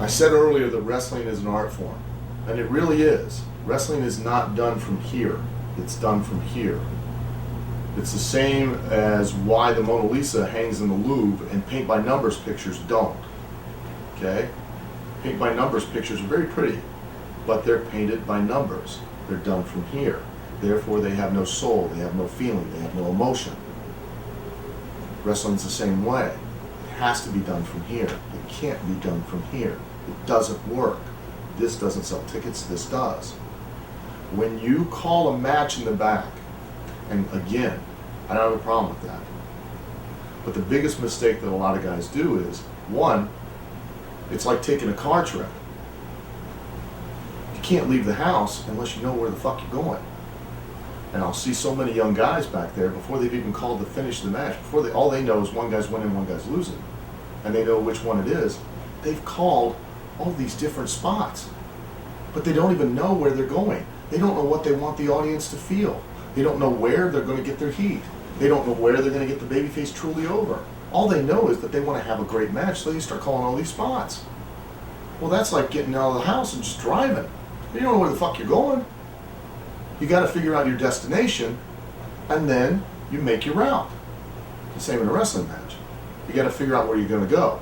[SPEAKER 2] I said earlier that wrestling is an art form, and it really is. Wrestling is not done from here, it's done from here. It's the same as why the Mona Lisa hangs in the Louvre and paint by numbers pictures don't. Okay? Paint by numbers pictures are very pretty, but they're painted by numbers. They're done from here. Therefore, they have no soul, they have no feeling, they have no emotion. Wrestling's the same way. It has to be done from here. It can't be done from here. It doesn't work. This doesn't sell tickets, this does. When you call a match in the back, and again, I don't have a problem with that. But the biggest mistake that a lot of guys do is, one, it's like taking a car trip. You can't leave the house unless you know where the fuck you're going. And I'll see so many young guys back there before they've even called to finish the match. All they know is one guy's winning, one guy's losing. And they know which one it is. They've called all these different spots. But they don't even know where they're going. They don't know what they want the audience to feel. They don't know where they're going to get their heat. They don't know where they're going to get the babyface truly over. All they know is that they want to have a great match, so they start calling all these spots. Well, that's like getting out of the house and just driving. You don't know where the fuck you're going. You got to figure out your destination, and then you make your route. The same in a wrestling match. You got to figure out where you're going to go.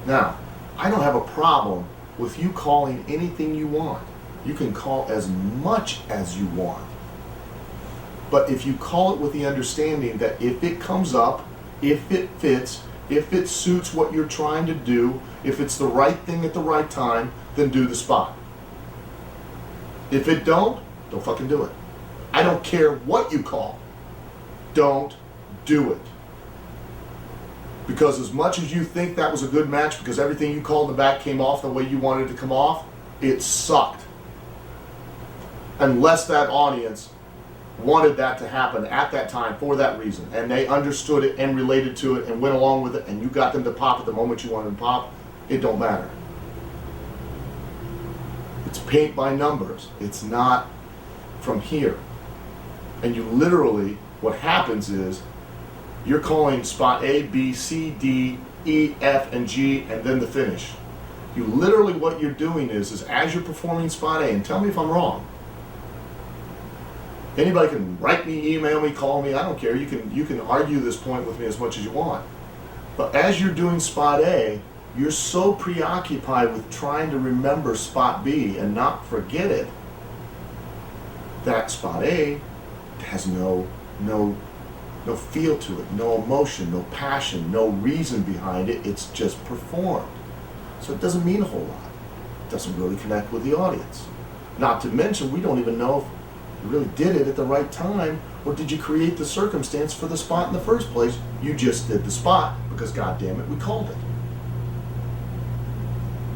[SPEAKER 2] Now, I don't have a problem with you calling anything you want. You can call as much as you want. But if you call it with the understanding that if it comes up, if it fits, if it suits what you're trying to do, if it's the right thing at the right time, then do the spot. If it don't fucking do it. I don't care what you call. Don't do it. Because as much as you think that was a good match because everything you called in the back came off the way you wanted it to come off, it sucked. Unless that audience wanted that to happen at that time for that reason, and they understood it and related to it and went along with it, and you got them to pop at the moment you wanted them to pop, it don't matter. It's paint by numbers. It's not from here. And you literally, what happens is, you're calling spot A, B, C, D, E, F, and G, and then the finish. You literally, what you're doing is as you're performing spot A, and tell me if I'm wrong. Anybody can write me, email me, call me, I don't care. You can argue this point with me as much as you want. But as you're doing spot A, you're so preoccupied with trying to remember spot B and not forget it, that spot A has no feel to it, no emotion, no passion, no reason behind it. It's just performed. So it doesn't mean a whole lot. It doesn't really connect with the audience. Not to mention, we don't even know if you really did it at the right time, or did you create the circumstance for the spot in the first place? You just did the spot because, goddamn it, we called it.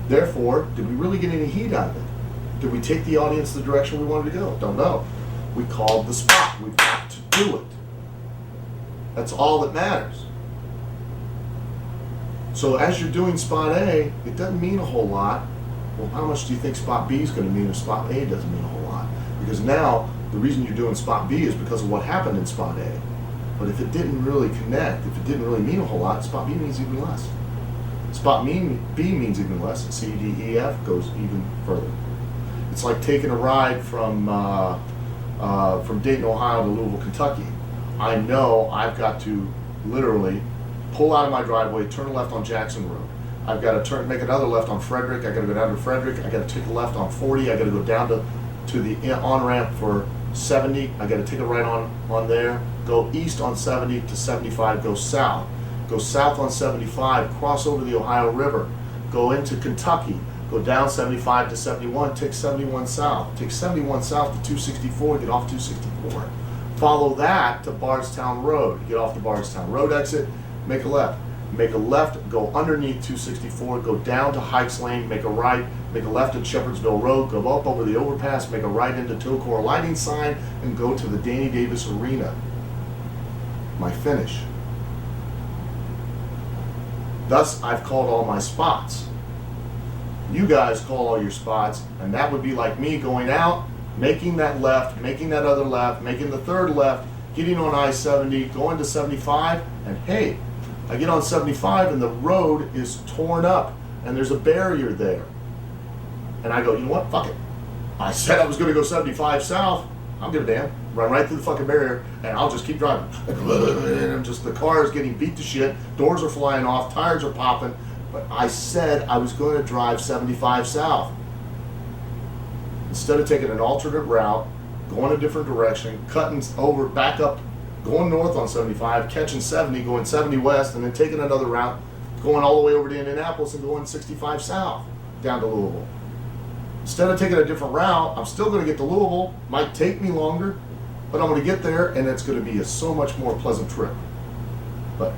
[SPEAKER 2] Therefore, did we really get any heat out of it? Did we take the audience the direction we wanted to go? Don't know. We called the spot. We've got to do it. That's all that matters. So as you're doing spot A, it doesn't mean a whole lot. Well, how much do you think spot B is going to mean if spot A doesn't mean a whole lot? Because now, the reason you're doing spot B is because of what happened in spot A. But if it didn't really connect, if it didn't really mean a whole lot, spot B means even less. Spot B means even less, and C, D, E, F goes even further. It's like taking a ride from Dayton, Ohio to Louisville, Kentucky. I know I've got to literally pull out of my driveway, turn left on Jackson Road. I've got to make another left on Frederick. I got to go down to Frederick. I got to take a left on 40. I got to go down to the on-ramp for 70. I got to take a right on there. Go east on 70 to 75. Go south. Go south on 75. Cross over the Ohio River. Go into Kentucky. Go down 75 to 71. Take 71 south. Take 71 south to 264. Get off 264. Follow that to Bardstown Road. Get off the Bardstown Road exit. Make a left. Make a left, go underneath 264, go down to Hikes Lane, make a right, make a left at Shepherdsville Road, go up over the overpass, make a right into Tocor Lighting Sign, and go to the Danny Davis Arena. My finish. Thus, I've called all my spots. You guys call all your spots, and that would be like me going out, making that left, making that other left, making the third left, getting on I-70, going to 75, and hey, I get on 75 and the road is torn up and there's a barrier there. And I go, you know what, fuck it. I said I was gonna go 75 south, I don't give a damn. Run right through the fucking barrier and I'll just keep driving. And just the car is getting beat to shit, doors are flying off, tires are popping, but I said I was gonna drive 75 south. Instead of taking an alternate route, going a different direction, cutting over, back up, going north on 75, catching 70, going 70 west, and then taking another route, going all the way over to Indianapolis and going 65 south down to Louisville. Instead of taking a different route, I'm still going to get to Louisville. Might take me longer, but I'm going to get there, and it's going to be a so much more pleasant trip. But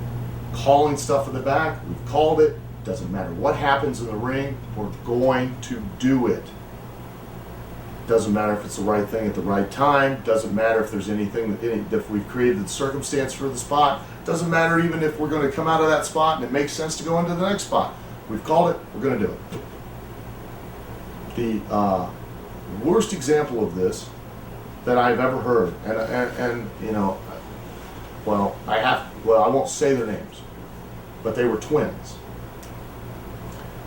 [SPEAKER 2] calling stuff in the back, we've called it. Doesn't matter what happens in the ring, we're going to do it. Doesn't matter if it's the right thing at the right time. Doesn't matter if there's anything if we've created the circumstance for the spot. Doesn't matter even if we're going to come out of that spot and it makes sense to go into the next spot. We've called it. We're going to do it. The worst example of this that I've ever heard, and you know, I won't say their names, but they were twins,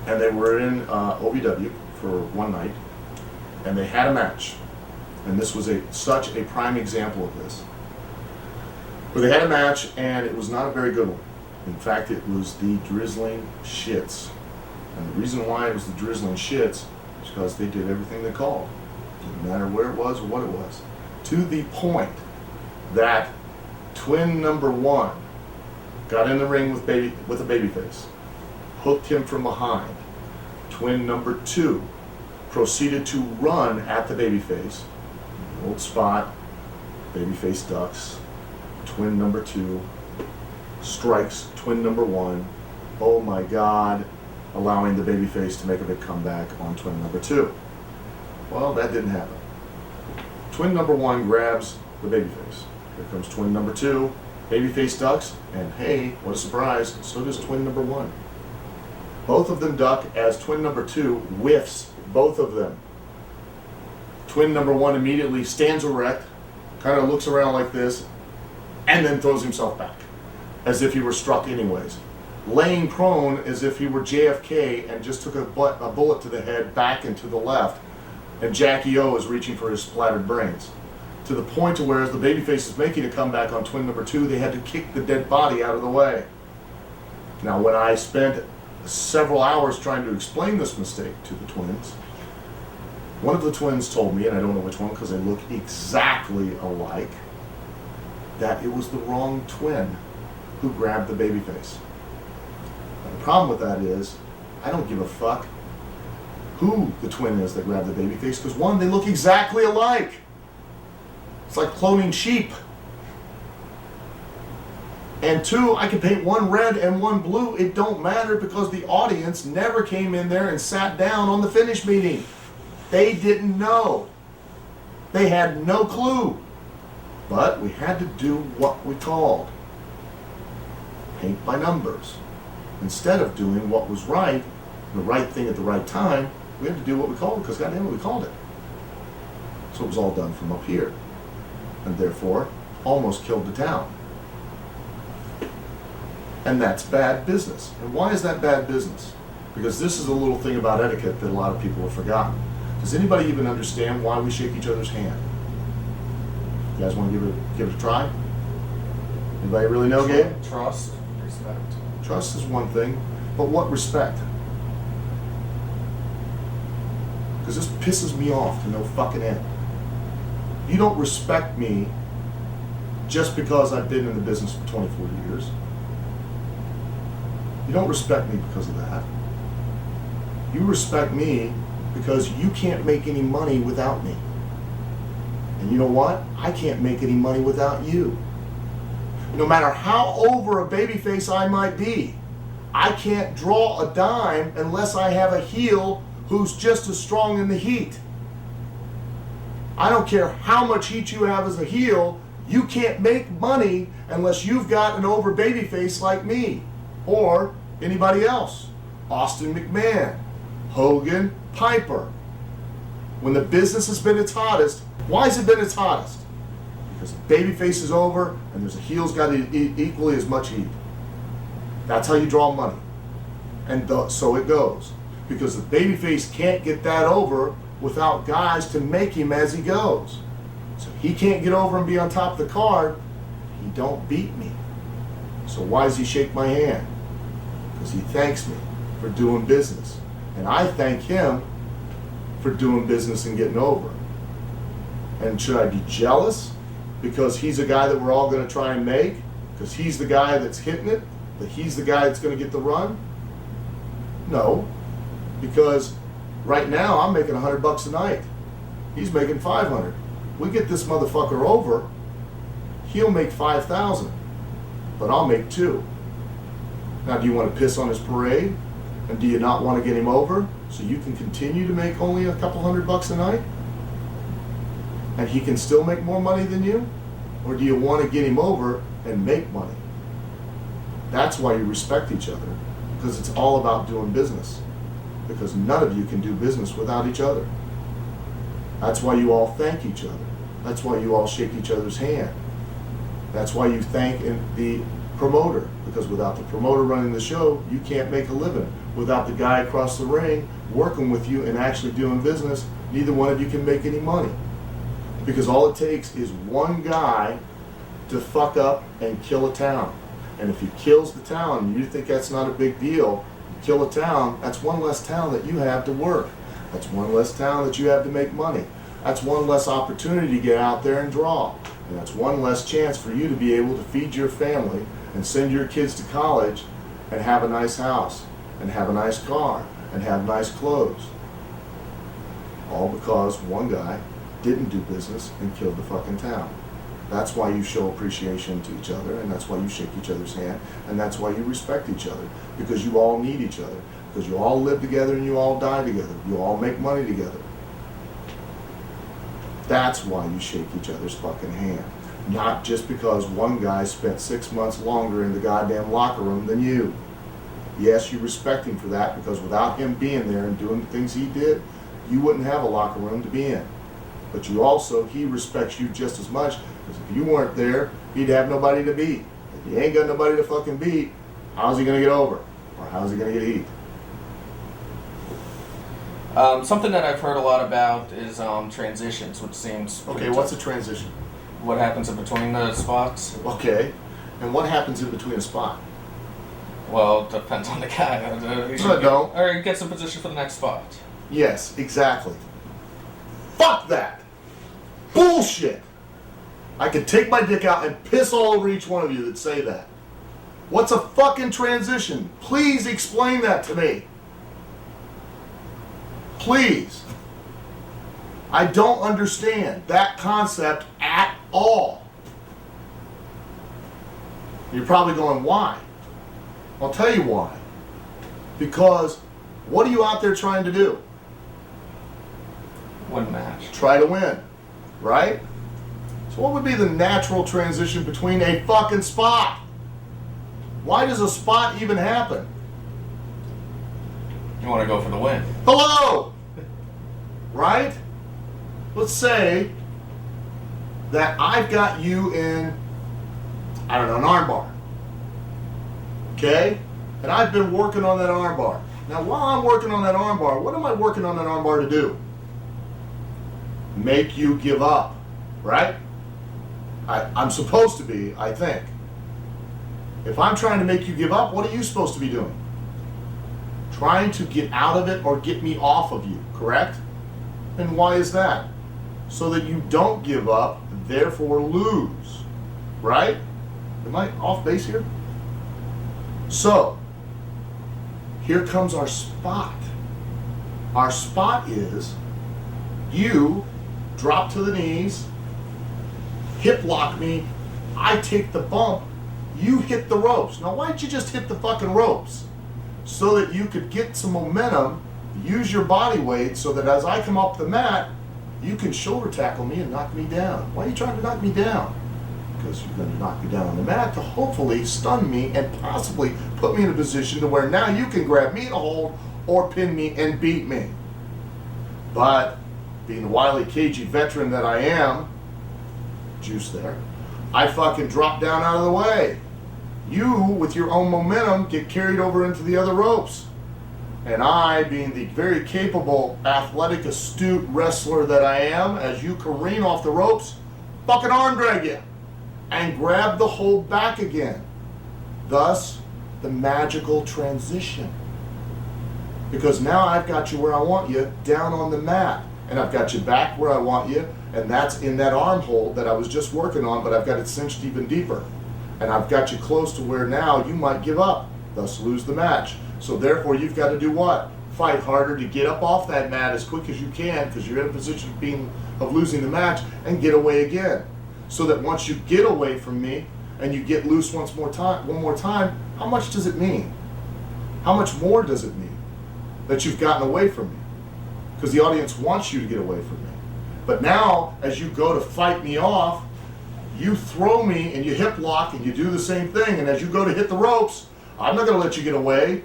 [SPEAKER 2] and they were in OVW for one night. And they had a match, and this was such a prime example of this. But they had a match, and it was not a very good one. In fact, it was the drizzling shits. And the reason why it was the drizzling shits is because they did everything they called. Didn't matter where it was or what it was. To the point that twin number one got in the ring with a babyface, hooked him from behind. Twin number two proceeded to run at the babyface. Old spot, babyface ducks. Twin number two strikes twin number one. Oh my God, allowing the babyface to make a big comeback on twin number two. Well, that didn't happen. Twin number one grabs the babyface. Here comes twin number two. Babyface ducks, and hey, what a surprise, so does twin number one. Both of them duck as twin number two whiffs both of them. Twin number one immediately stands erect, kind of looks around like this, and then throws himself back, as if he were struck anyways. Laying prone as if he were JFK and just took a bullet to the head back and to the left, and Jackie O is reaching for his splattered brains. To the point to where as the babyface is making a comeback on twin number two, they had to kick the dead body out of the way. Now, when I spent several hours trying to explain this mistake to the twins, one of the twins told me, and I don't know which one because they look exactly alike, that it was the wrong twin who grabbed the babyface. The problem with that is, I don't give a fuck who the twin is that grabbed the babyface, because one, they look exactly alike. It's like cloning sheep. And two, I can paint one red and one blue. It don't matter because the audience never came in there and sat down on the finish meeting. They didn't know. They had no clue. But we had to do what we called. Paint by numbers. Instead of doing what was right, the right thing at the right time, we had to do what we called because goddamn it, we called it. So it was all done from up here. And therefore, almost killed the town. And that's bad business. And why is that bad business? Because this is a little thing about etiquette that a lot of people have forgotten. Does anybody even understand why we shake each other's hand? You guys want to give it a try? Anybody really know, Gabe?
[SPEAKER 1] Trust, respect.
[SPEAKER 2] Trust is one thing, but what respect? Because this pisses me off to no fucking end. You don't respect me just because I've been in the business for 24 years. You don't respect me because of that. You respect me because you can't make any money without me. And you know what? I can't make any money without you. No matter how over a babyface I might be, I can't draw a dime unless I have a heel who's just as strong in the heat. I don't care how much heat you have as a heel, you can't make money unless you've got an over babyface like me or anybody else. Austin McMahon, Hogan, Piper. When the business has been its hottest, why has it been its hottest? Because babyface is over, and there's a heel's got equally as much heat. That's how you draw money. And so it goes. Because the babyface can't get that over without guys to make him as he goes. So he can't get over and be on top of the card. He don't beat me. So why does he shake my hand? Because he thanks me for doing business. And I thank him for doing business and getting over. And should I be jealous because he's a guy that we're all going to try and make? Because he's the guy that's hitting it? That he's the guy that's going to get the run? No. Because right now I'm making $100 a night. He's making 500. We get this motherfucker over, he'll make 5,000, but I'll make 2. Now, do you want to piss on his parade? And do you not want to get him over so you can continue to make only a couple $100 a night? And he can still make more money than you? Or do you want to get him over and make money? That's why you respect each other, because it's all about doing business. Because none of you can do business without each other. That's why you all thank each other. That's why you all shake each other's hand. That's why you thank the promoter, because without the promoter running the show, you can't make a living. Without the guy across the ring working with you and actually doing business, neither one of you can make any money. Because all it takes is one guy to fuck up and kill a town. And if he kills the town and you think that's not a big deal, you kill a town, that's one less town that you have to work. That's one less town that you have to make money. That's one less opportunity to get out there and draw. And that's one less chance for you to be able to feed your family and send your kids to college and have a nice house and have a nice car and have nice clothes. All because one guy didn't do business and killed the fucking town. That's why you show appreciation to each other, and that's why you shake each other's hand, and that's why you respect each other, because you all need each other, because you all live together and you all die together, you all make money together. That's why you shake each other's fucking hand. Not just because one guy spent 6 months longer in the goddamn locker room than you. Yes, you respect him for that, because without him being there and doing the things he did, you wouldn't have a locker room to be in. But you also, he respects you just as much, because if you weren't there, he'd have nobody to beat. If he ain't got nobody to fucking beat, how's he gonna get over? Or how's he gonna get heat?
[SPEAKER 1] Something that I've heard a lot about is transitions, which seems
[SPEAKER 2] Okay,
[SPEAKER 1] pretty
[SPEAKER 2] what's a
[SPEAKER 1] tough.
[SPEAKER 2] transition?
[SPEAKER 1] What happens in between the spots?
[SPEAKER 2] Okay, and what happens in between a spot?
[SPEAKER 1] Well, it depends on the guy.
[SPEAKER 2] No, it don't.
[SPEAKER 1] Or he gets in position for the next spot.
[SPEAKER 2] Yes, exactly. Fuck that! Bullshit! I could take my dick out and piss all over each one of you that say that. What's a fucking transition? Please explain that to me. Please. I don't understand that concept at all. You're probably going, why? I'll tell you why. Because what are you out there trying to do?
[SPEAKER 1] Win match.
[SPEAKER 2] Try to win, right? So what would be the natural transition between a fucking spot? Why does a spot even happen?
[SPEAKER 1] You want to go for the win.
[SPEAKER 2] Hello! Right? Let's say that I've got you in, I don't know, an armbar. Okay? And I've been working on that armbar. Now while I'm working on that armbar, what am I working on that armbar to do? Make you give up, right? I'm supposed to be, I think. If I'm trying to make you give up, what are you supposed to be doing? Trying to get out of it or get me off of you, correct? And why is that? So that you don't give up, therefore lose, right? Am I off base here? So, here comes our spot. Our spot is you drop to the knees, hip lock me, I take the bump, you hit the ropes. Now why don't you just hit the fucking ropes? So that you could get some momentum, use your body weight so that as I come off the mat, you can shoulder tackle me and knock me down. Why are you trying to knock me down? Because you're going to knock me down on the mat to hopefully stun me and possibly put me in a position to where now you can grab me in a hold or pin me and beat me. But being the wily, cagey veteran that I am, juice there. I fucking drop down out of the way. You, with your own momentum, get carried over into the other ropes. And I, being the very capable, athletic, astute wrestler that I am, as you careen off the ropes, fucking arm drag you and grab the hold back again. Thus, the magical transition. Because now I've got you where I want you, down on the mat. And I've got you back where I want you, and that's in that arm hold that I was just working on, but I've got it cinched even deeper. And I've got you close to where now you might give up, thus lose the match. So therefore you've got to do what? Fight harder to get up off that mat as quick as you can, because you're in a position of losing the match, and get away again. So that once you get away from me and you get loose one more time, how much does it mean? How much more does it mean that you've gotten away from me? Because the audience wants you to get away from me. But now, as you go to fight me off, you throw me and you hip lock and you do the same thing. And as you go to hit the ropes, I'm not going to let you get away.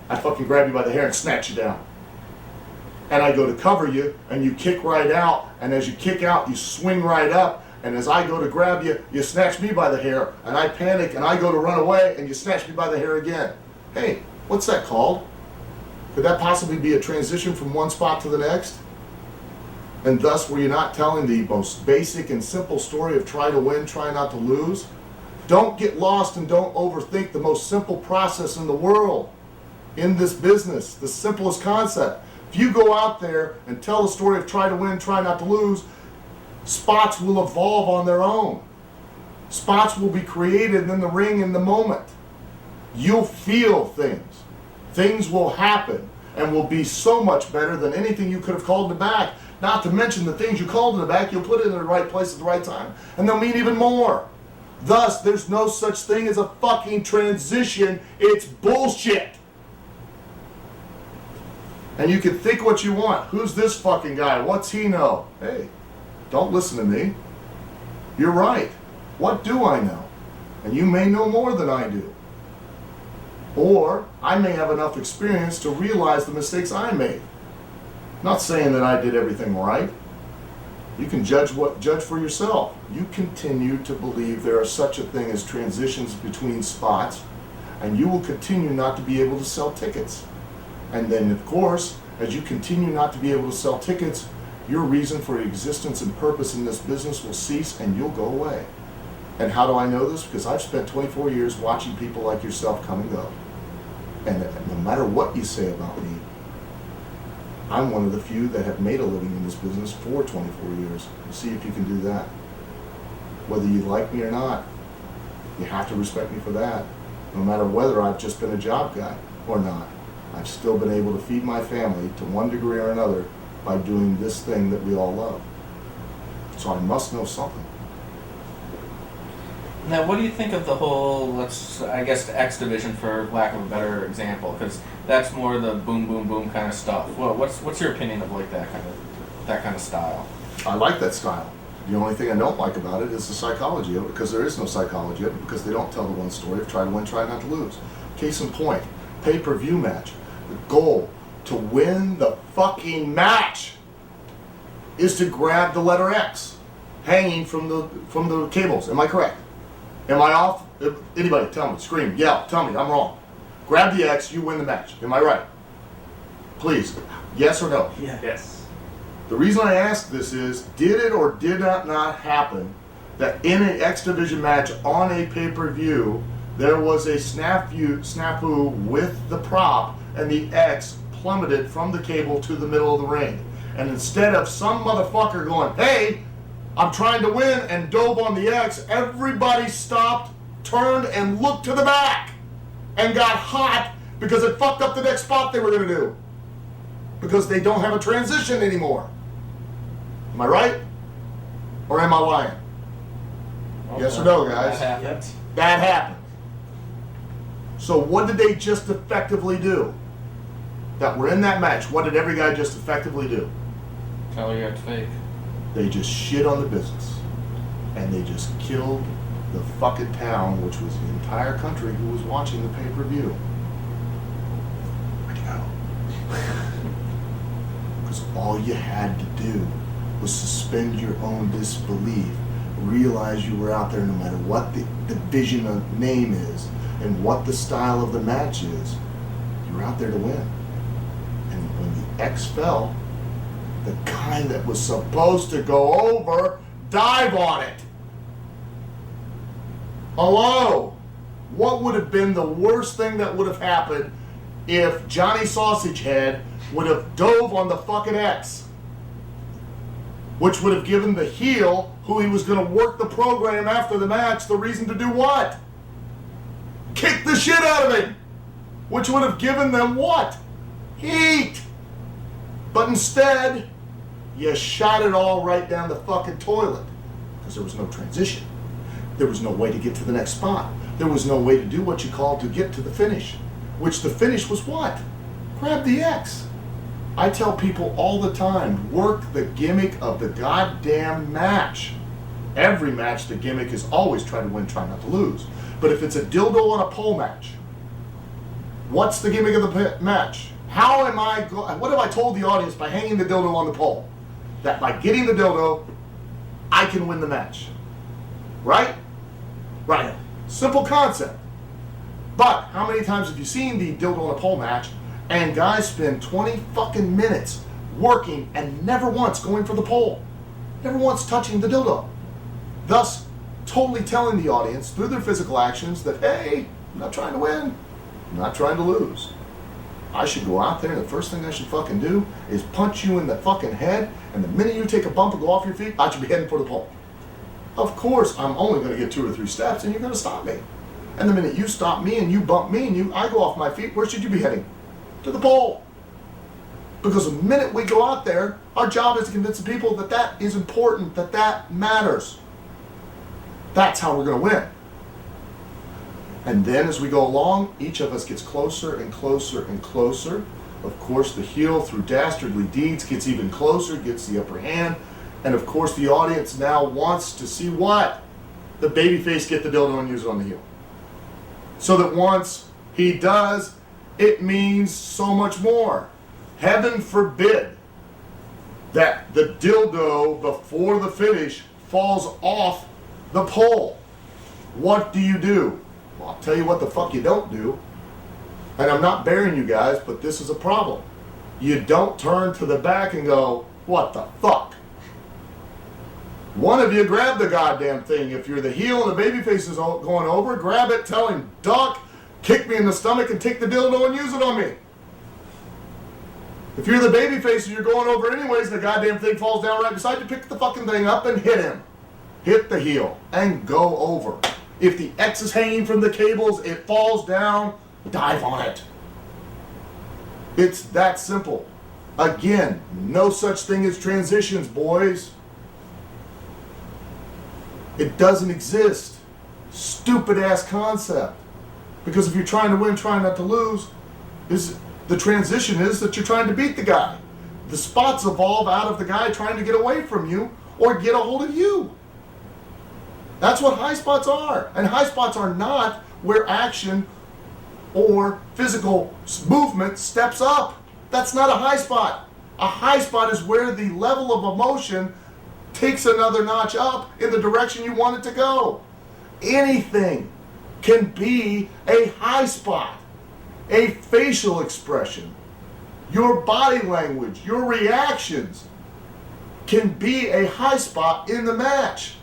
[SPEAKER 2] I fucking grab you by the hair and snatch you down. And I go to cover you and you kick right out. And as you kick out, you swing right up. And as I go to grab you, you snatch me by the hair. And I panic and I go to run away and you snatch me by the hair again. Hey, what's that called? Could that possibly be a transition from one spot to the next? And thus, were you not telling the most basic and simple story of try to win, try not to lose? Don't get lost and don't overthink the most simple process in the world, in this business, the simplest concept. If you go out there and tell the story of try to win, try not to lose, spots will evolve on their own. Spots will be created in the ring in the moment. You'll feel things. Things will happen and will be so much better than anything you could have called in the back. Not to mention the things you called in the back, you'll put it in the right place at the right time, and they'll mean even more. Thus, there's no such thing as a fucking transition. It's bullshit. And you can think what you want. Who's this fucking guy? What's he know? Hey, don't listen to me. You're right. What do I know? And you may know more than I do. Or I may have enough experience to realize the mistakes I made. Not saying that I did everything right. You can judge for yourself. You continue to believe there are such a thing as transitions between spots, and you will continue not to be able to sell tickets. And then, of course, as you continue not to be able to sell tickets, your reason for existence and purpose in this business will cease and you'll go away. And how do I know this? Because I've spent 24 years watching people like yourself come and go. And no matter what you say about me, I'm one of the few that have made a living in this business for 24 years. See if you can do that. Whether you like me or not, you have to respect me for that. No matter whether I've just been a job guy or not, I've still been able to feed my family to one degree or another by doing this thing that we all love. So I must know something.
[SPEAKER 1] Now, what do you think of the whole, I guess, the X division, for lack of a better example? Because that's more the boom, boom, boom kind of stuff. Well, what's your opinion of like that kind of style?
[SPEAKER 2] I like that style. The only thing I don't like about it is the psychology of it, because there is no psychology of it, because they don't tell the one story of try to win, try not to lose. Case in point, pay-per-view match. The goal to win the fucking match is to grab the letter X hanging from the cables. Am I correct? Am I off? Anybody, tell me, scream, yell, tell me I'm wrong. Grab the X, you win the match. Am I right? Please, yes or no?
[SPEAKER 5] Yeah.
[SPEAKER 3] Yes.
[SPEAKER 2] The reason I ask this is, did it or did not happen that in an X Division match on a pay-per-view, there was a snafu with the prop and the X plummeted from the cable to the middle of the ring? And instead of some motherfucker going, hey, I'm trying to win, and dove on the X, everybody stopped, turned, and looked to the back and got hot because it fucked up the next spot they were going to do. Because they don't have a transition anymore. Am I right? Or am I lying? Yes or no, guys?
[SPEAKER 1] That happened.
[SPEAKER 2] That happened. So what did they just effectively do? That were in that match, what did every guy just effectively do?
[SPEAKER 1] Tell you it's fake.
[SPEAKER 2] They just shit on the business. And they just killed the fucking town, which was the entire country who was watching the pay-per-view. Where'd you go? Because all you had to do was suspend your own disbelief realize you were out there no matter what the division of name is and what the style of the match is, you were out there to win. And when the X fell, the guy that was supposed to go over, dive on it. Hello? What would have been the worst thing that would have happened if Johnny Sausagehead would have dove on the fucking X? Which would have given the heel, who he was going to work the program after the match, the reason to do what? Kick the shit out of him! Which would have given them what? Heat! But instead, you shot it all right down the fucking toilet. Because there was no transition. There was no way to get to the next spot. There was no way to do what you called to get to the finish. Which the finish was what? Grab the X. I tell people all the time, work the gimmick of the goddamn match. Every match, the gimmick is always try to win, try not to lose. But if it's a dildo on a pole match, what's the gimmick of the match? How am I, what have I told the audience by hanging the dildo on the pole? That by getting the dildo, I can win the match. Right? Right. Simple concept. But how many times have you seen the dildo on a pole match and guys spend 20 fucking minutes working and never once going for the pole? Never once touching the dildo. Thus, totally telling the audience through their physical actions that, hey, I'm not trying to win. I'm not trying to lose. I should go out there and the first thing I should fucking do is punch you in the fucking head, and the minute you take a bump and go off your feet, I should be heading for the pole. Of course, I'm only going to get 2 or 3 steps and you're going to stop me. And the minute you stop me and you bump me and I go off my feet, where should you be heading? To the pole. Because the minute we go out there, our job is to convince the people that that is important, that that matters. That's how we're going to win. And then as we go along, each of us gets closer and closer and closer. Of course, the heel, through dastardly deeds, gets even closer, gets the upper hand. And of course, the audience now wants to see what? The babyface get the dildo and use it on the heel. So that once he does, it means so much more. Heaven forbid that the dildo before the finish falls off the pole. What do? Well, I'll tell you what the fuck you don't do. And I'm not bearing you guys, but this is a problem. You don't turn to the back and go, what the fuck? One of you grab the goddamn thing. If you're the heel and the babyface is going over, grab it, tell him, duck, kick me in the stomach and take the dildo and use it on me. If you're the babyface and you're going over anyways and the goddamn thing falls down right beside you, pick the fucking thing up and hit him. Hit the heel and go over. If the X is hanging from the cables, it falls down, dive on it. It's that simple. Again, no such thing as transitions, boys. It doesn't exist. Stupid ass concept. Because if you're trying to win, trying not to lose, the transition is that you're trying to beat the guy. The spots evolve out of the guy trying to get away from you or get a hold of you. That's what high spots are. And high spots are not where action or physical movement steps up. That's not a high spot. A high spot is where the level of emotion takes another notch up in the direction you want it to go. Anything can be a high spot. A facial expression, your body language, your reactions can be a high spot in the match.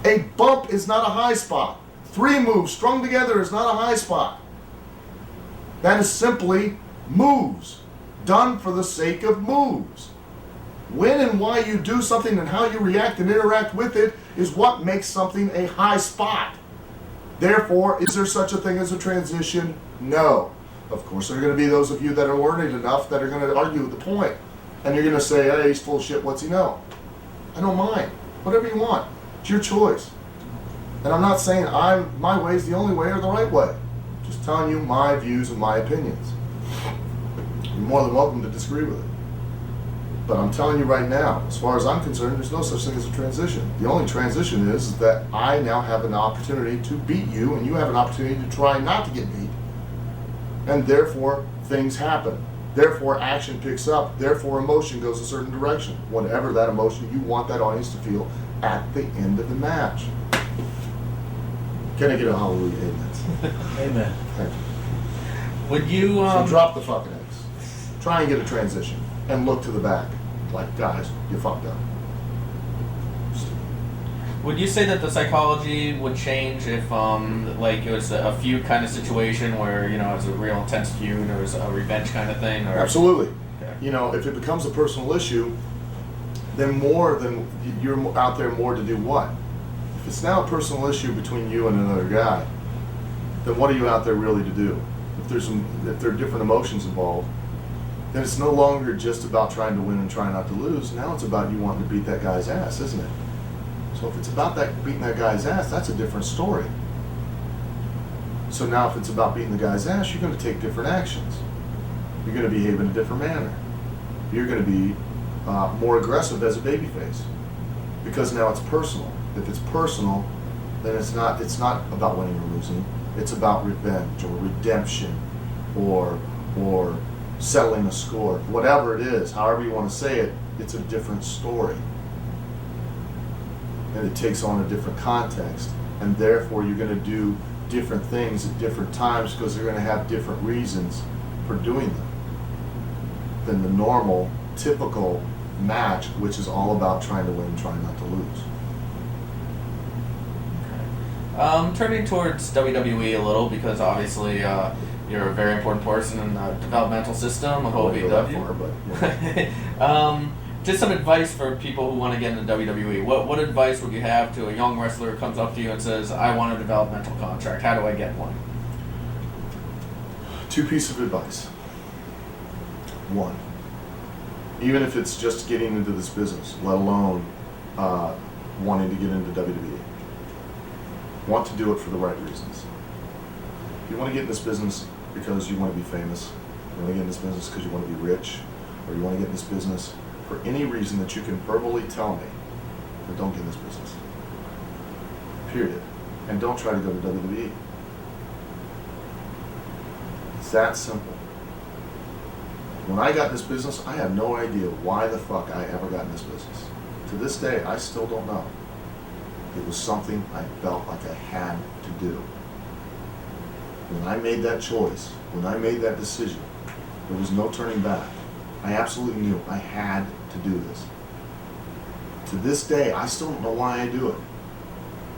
[SPEAKER 2] A bump is not a high spot. 3 moves strung together is not a high spot. That is simply moves, done for the sake of moves. When and why you do something and how you react and interact with it is what makes something a high spot. Therefore, is there such a thing as a transition? No. Of course, there are going to be those of you that are learned enough that are going to argue the point. And you're going to say, hey, he's full of shit, what's he know? I don't mind. Whatever you want. It's your choice. And I'm not saying my way is the only way or the right way. Just telling you my views and my opinions. You're more than welcome to disagree with it. But I'm telling you right now, as far as I'm concerned, there's no such thing as a transition. The only transition is that I now have an opportunity to beat you, and you have an opportunity to try not to get beat. And therefore, things happen. Therefore, action picks up. Therefore, emotion goes a certain direction. Whatever that emotion you want that audience to feel at the end of the match. Can I get a hallelujah amen?
[SPEAKER 5] Amen.
[SPEAKER 2] Thank you.
[SPEAKER 1] Would you
[SPEAKER 2] So drop the fucking eggs. Try and get a transition and look to the back. Like, guys, you fucked up.
[SPEAKER 1] would you say that the psychology would change if like it was a feud kind of situation where it was a real intense feud or it was a revenge kind of thing? Or
[SPEAKER 2] Absolutely.
[SPEAKER 1] Okay.
[SPEAKER 2] If it becomes a personal issue, then you're out there more to do what? If it's now a personal issue between you and another guy, then what are you out there really to do? If there are different emotions involved, then it's no longer just about trying to win and trying not to lose. Now it's about you wanting to beat that guy's ass, isn't it? So if it's about beating that guy's ass, that's a different story. So now if it's about beating the guy's ass, you're going to take different actions. You're going to behave in a different manner. You're going to be more aggressive as a babyface, because now it's personal. If it's personal, then it's not about winning or losing. It's about revenge or redemption or settling a score. Whatever it is, however you want to say it, it's a different story. And it takes on a different context. And therefore you're going to do different things at different times because they're going to have different reasons for doing them than the normal, typical match, which is all about trying to win and trying not to lose.
[SPEAKER 1] Turning towards WWE a little, because obviously you're a very important person in the developmental system of
[SPEAKER 2] I wouldn't go that
[SPEAKER 1] OVW.
[SPEAKER 2] far, but,
[SPEAKER 1] Just some advice for people who want to get into WWE. What advice would you have to a young wrestler who comes up to you and says, I want a developmental contract, how do I get one?
[SPEAKER 2] Two pieces of advice. One, even if it's just getting into this business, let alone wanting to get into WWE, want to do it for the right reasons. If you want to get in this business because you want to be famous, you want to get in this business because you want to be rich, or you want to get in this business for any reason that you can verbally tell me, then don't get in this business. Period. And don't try to go to WWE. It's that simple. When I got in this business, I have no idea why the fuck I ever got in this business. To this day, I still don't know. It was something I felt like I had to do. When I made that choice, when I made that decision, there was no turning back. I absolutely knew I had to do this. To this day, I still don't know why I do it.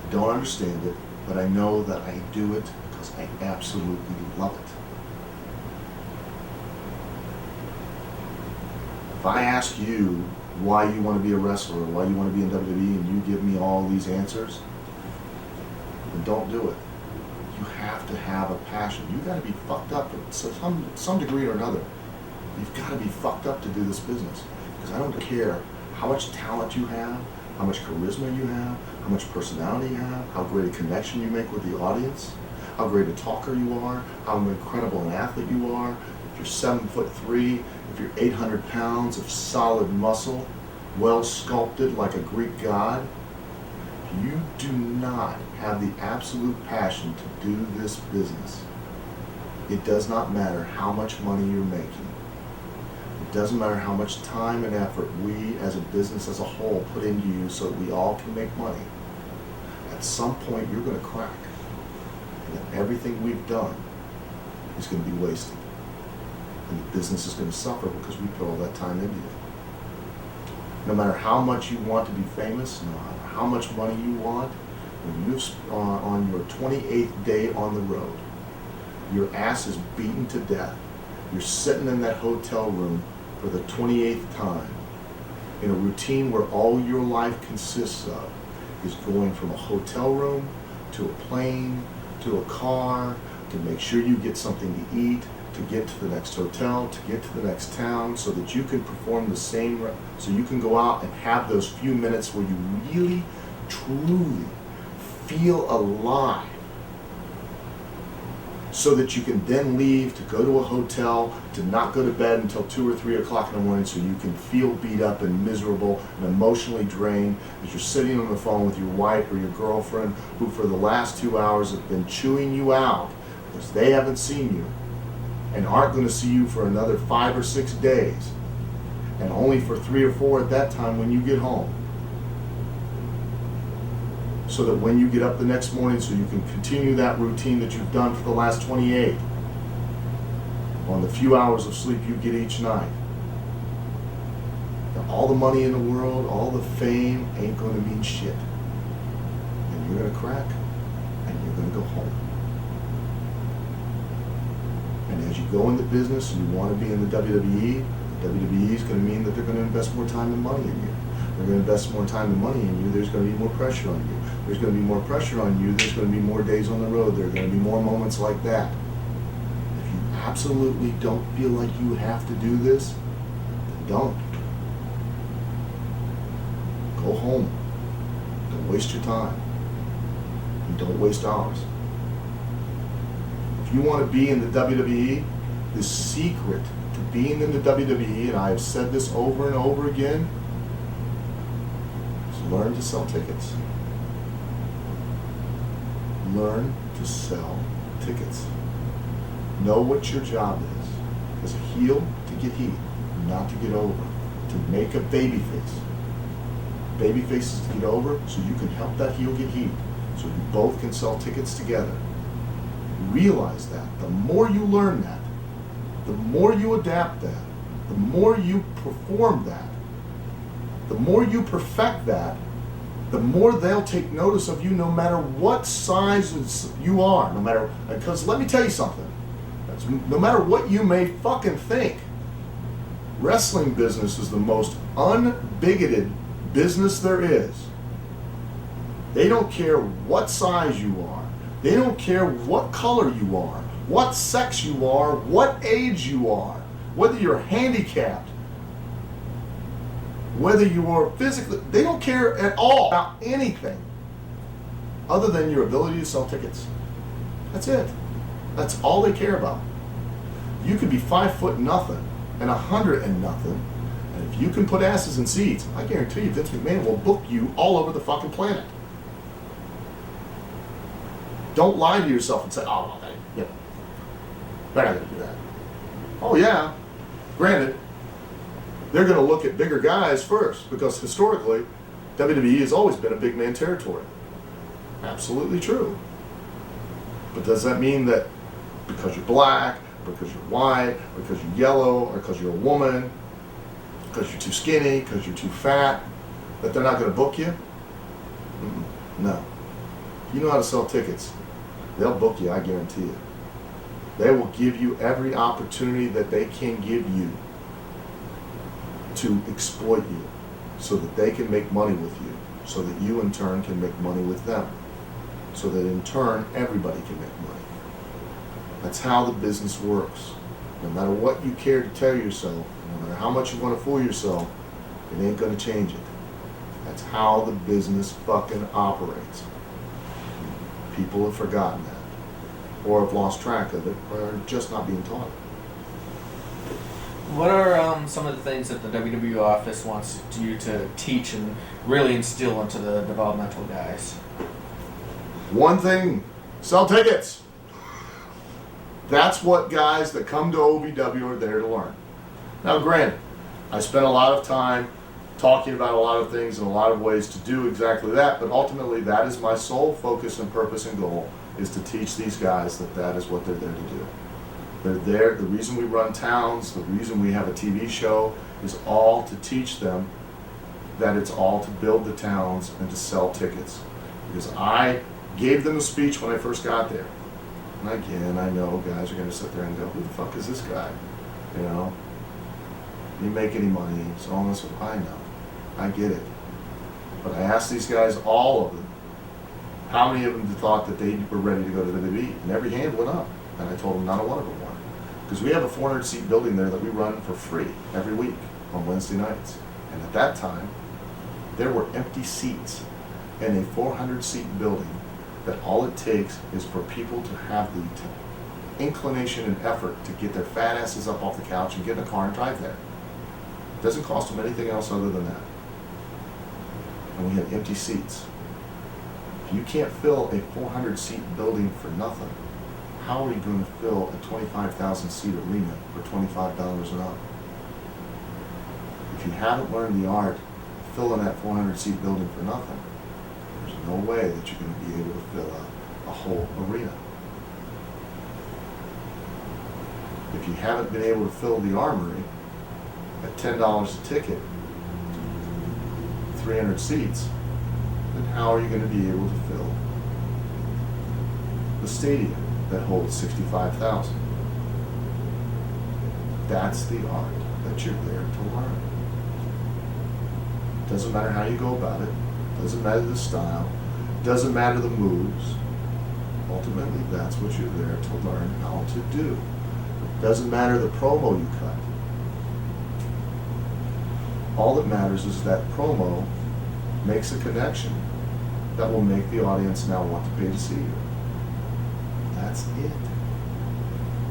[SPEAKER 2] I don't understand it, but I know that I do it because I absolutely love it. If I ask you why you want to be a wrestler or why you want to be in WWE and you give me all these answers, then don't do it. You have to have a passion. You've got to be fucked up to some degree or another. You've got to be fucked up to do this business. Because I don't care how much talent you have, how much charisma you have, how much personality you have, how great a connection you make with the audience, how great a talker you are, how incredible an athlete you are. If you're 7'3", if you're 800 pounds of solid muscle, well sculpted like a Greek god, you do not have the absolute passion to do this business. It does not matter how much money you're making. It doesn't matter how much time and effort we as a business as a whole put into you so that we all can make money. At some point you're going to crack. And then everything we've done is going to be wasted. And the business is going to suffer because we put all that time into it. No matter how much you want to be famous, no matter how much money you want, when you're on your 28th day on the road, your ass is beaten to death. You're sitting in that hotel room for the 28th time in a routine where all your life consists of is going from a hotel room to a plane to a car to make sure you get something to eat, to get to the next hotel, to get to the next town, so that you can perform the same, so you can go out and have those few minutes where you really, truly feel alive, so that you can then leave to go to a hotel, to not go to bed until 2 or 3 o'clock in the morning, so you can feel beat up and miserable and emotionally drained as you're sitting on the phone with your wife or your girlfriend, who for the last 2 hours have been chewing you out because they haven't seen you and aren't going to see you for another 5 or 6 days, and only for 3 or 4 at that time when you get home. so that when you get up the next morning, so you can continue that routine that you've done for the last 28 on the few hours of sleep you get each night. Now, all the money in the world, all the fame ain't going to mean shit. And you're going to crack, and you're going to go home. And as you go into business and you want to be in the WWE is going to mean that they're going to invest more time and money in you. They're going to invest more time and money in you. There's going to be more pressure on you. There's going to be more pressure on you. There's going to be more days on the road. There are going to be more moments like that. If you absolutely don't feel like you have to do this, then don't. Go home. Don't waste your time. And don't waste ours. If you want to be in the WWE, the secret to being in the WWE, and I have said this over and over again, is learn to sell tickets. Learn to sell tickets. Know what your job is. As a heel, to get heat, not to get over. To make a baby face. Baby faces to get over, so you can help that heel get heat. So you both can sell tickets together. Realize that. The more you learn that, the more you adapt that, the more you perform that, the more you perfect that, the more they'll take notice of you no matter what size you are. No matter, because let me tell you something. No matter what you may fucking think, wrestling business is the most unbigoted business there is. They don't care what size you are. They don't care what color you are, what sex you are, what age you are, whether you're handicapped, whether you are physically, they don't care at all about anything other than your ability to sell tickets. That's it. That's all they care about. You could be 5 foot nothing and 100 and nothing, and if you can put asses in seats, I guarantee you Vince McMahon will book you all over the fucking planet. Don't lie to yourself and say, oh, well, they're not going to do that. Oh, yeah. Granted, they're going to look at bigger guys first because historically, WWE has always been a big man territory. Absolutely true. But does that mean that because you're black, because you're white, because you're yellow, or because you're a woman, because you're too skinny, because you're too fat, that they're not going to book you? No. If you know how to sell tickets, they'll book you, I guarantee you. They will give you every opportunity that they can give you to exploit you so that they can make money with you, so that you in turn can make money with them, so that in turn everybody can make money. That's how the business works. No matter what you care to tell yourself, no matter how much you want to fool yourself, it ain't going to change it. That's how the business fucking operates. People have forgotten that, or have lost track of it, or are just not being taught it.
[SPEAKER 1] What are some of the things that the WWE office wants you to teach and really instill into the developmental guys?
[SPEAKER 2] One thing, sell tickets. That's what guys that come to OVW are there to learn. Now granted, I spent a lot of time talking about a lot of things and a lot of ways to do exactly that, but ultimately that is my sole focus and purpose and goal, is to teach these guys that that is what they're there to do. They're there, the reason we run towns, the reason we have a TV show is all to teach them that it's all to build the towns and to sell tickets. Because I gave them a speech when I first got there. And again, I know guys are going to sit there and go, who the fuck is this guy? You know? You make any money, so on and so forth. I know. I get it. But I asked these guys, all of them, how many of them thought that they were ready to go to the WWE? And every hand went up. And I told them not a one of them were. Because we have a 400-seat building there that we run for free every week on Wednesday nights. And at that time, there were empty seats in a 400-seat building that all it takes is for people to have the inclination and effort to get their fat asses up off the couch and get in a car and drive there. It doesn't cost them anything else other than that. And we had empty seats. If you can't fill a 400-seat building for nothing, how are you going to fill a 25,000-seat arena for $25 an hour? If you haven't learned the art of filling that 400-seat building for nothing, There's no way that you're going to be able to fill a whole arena. If you haven't been able to fill the Armory at $10 a ticket, 300 seats, then how are you going to be able to fill the stadium that holds 65,000? That's the art that you're there to learn. Doesn't matter how you go about it, doesn't matter the style, doesn't matter the moves. Ultimately, that's what you're there to learn how to do. Doesn't matter the promo you cut. All that matters is that promo makes a connection that will make the audience now want to pay to see you. That's it.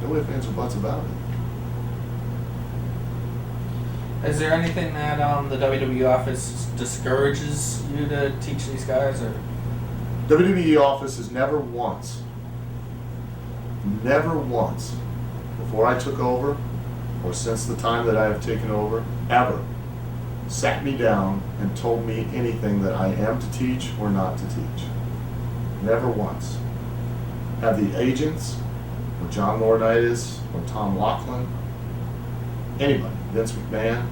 [SPEAKER 2] No ifs, ands, or buts about it.
[SPEAKER 1] Is there anything that the WWE office discourages you to teach these guys, or?
[SPEAKER 2] WWE office has never once, before I took over, or since the time that I have taken over, ever sat me down and told me anything that I am to teach or not to teach. Never once. Have the agents, or John Laurinaitis, or Tom Laughlin, anybody, Vince McMahon,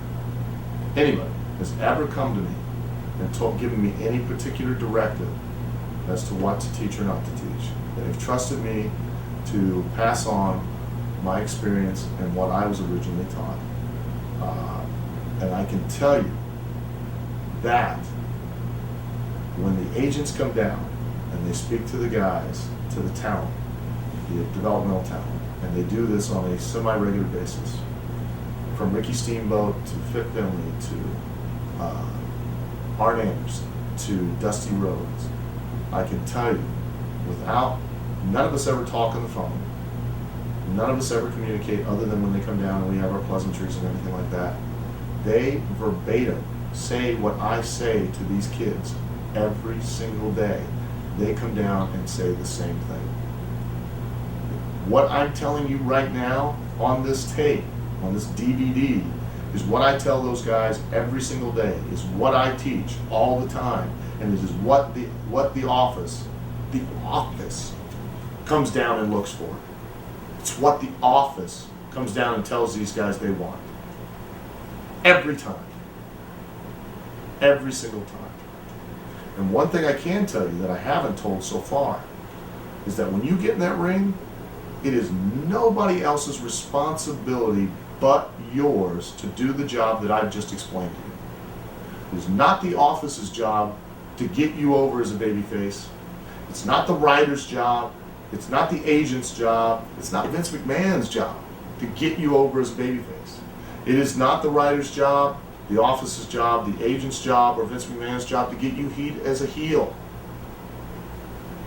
[SPEAKER 2] anybody has ever come to me and given me any particular directive as to what to teach or not to teach. They have trusted me to pass on my experience and what I was originally taught. And I can tell you that when the agents come down and they speak to the guys, to the talent, the developmental talent, and they do this on a semi-regular basis, from Ricky Steamboat to Fit Finley to Arn Anderson to Dusty Rhodes, I can tell you, none of us ever talk on the phone. None of us ever communicate other than when they come down and we have our pleasantries and everything like that. They verbatim say what I say to these kids every single day. They come down and say the same thing. What I'm telling you right now on this tape, on this DVD, is what I tell those guys every single day, is what I teach all the time, and it is what the office comes down and looks for. It's what the office comes down and tells these guys they want. Every time. Every single time. And one thing I can tell you that I haven't told so far is that when you get in that ring, it is nobody else's responsibility but yours to do the job that I've just explained to you. It is not the office's job to get you over as a babyface. It's not the writer's job. It's not the agent's job. It's not Vince McMahon's job to get you over as a babyface. It is not the writer's job, the office's job, the agent's job, or Vince McMahon's job to get you heat as a heel.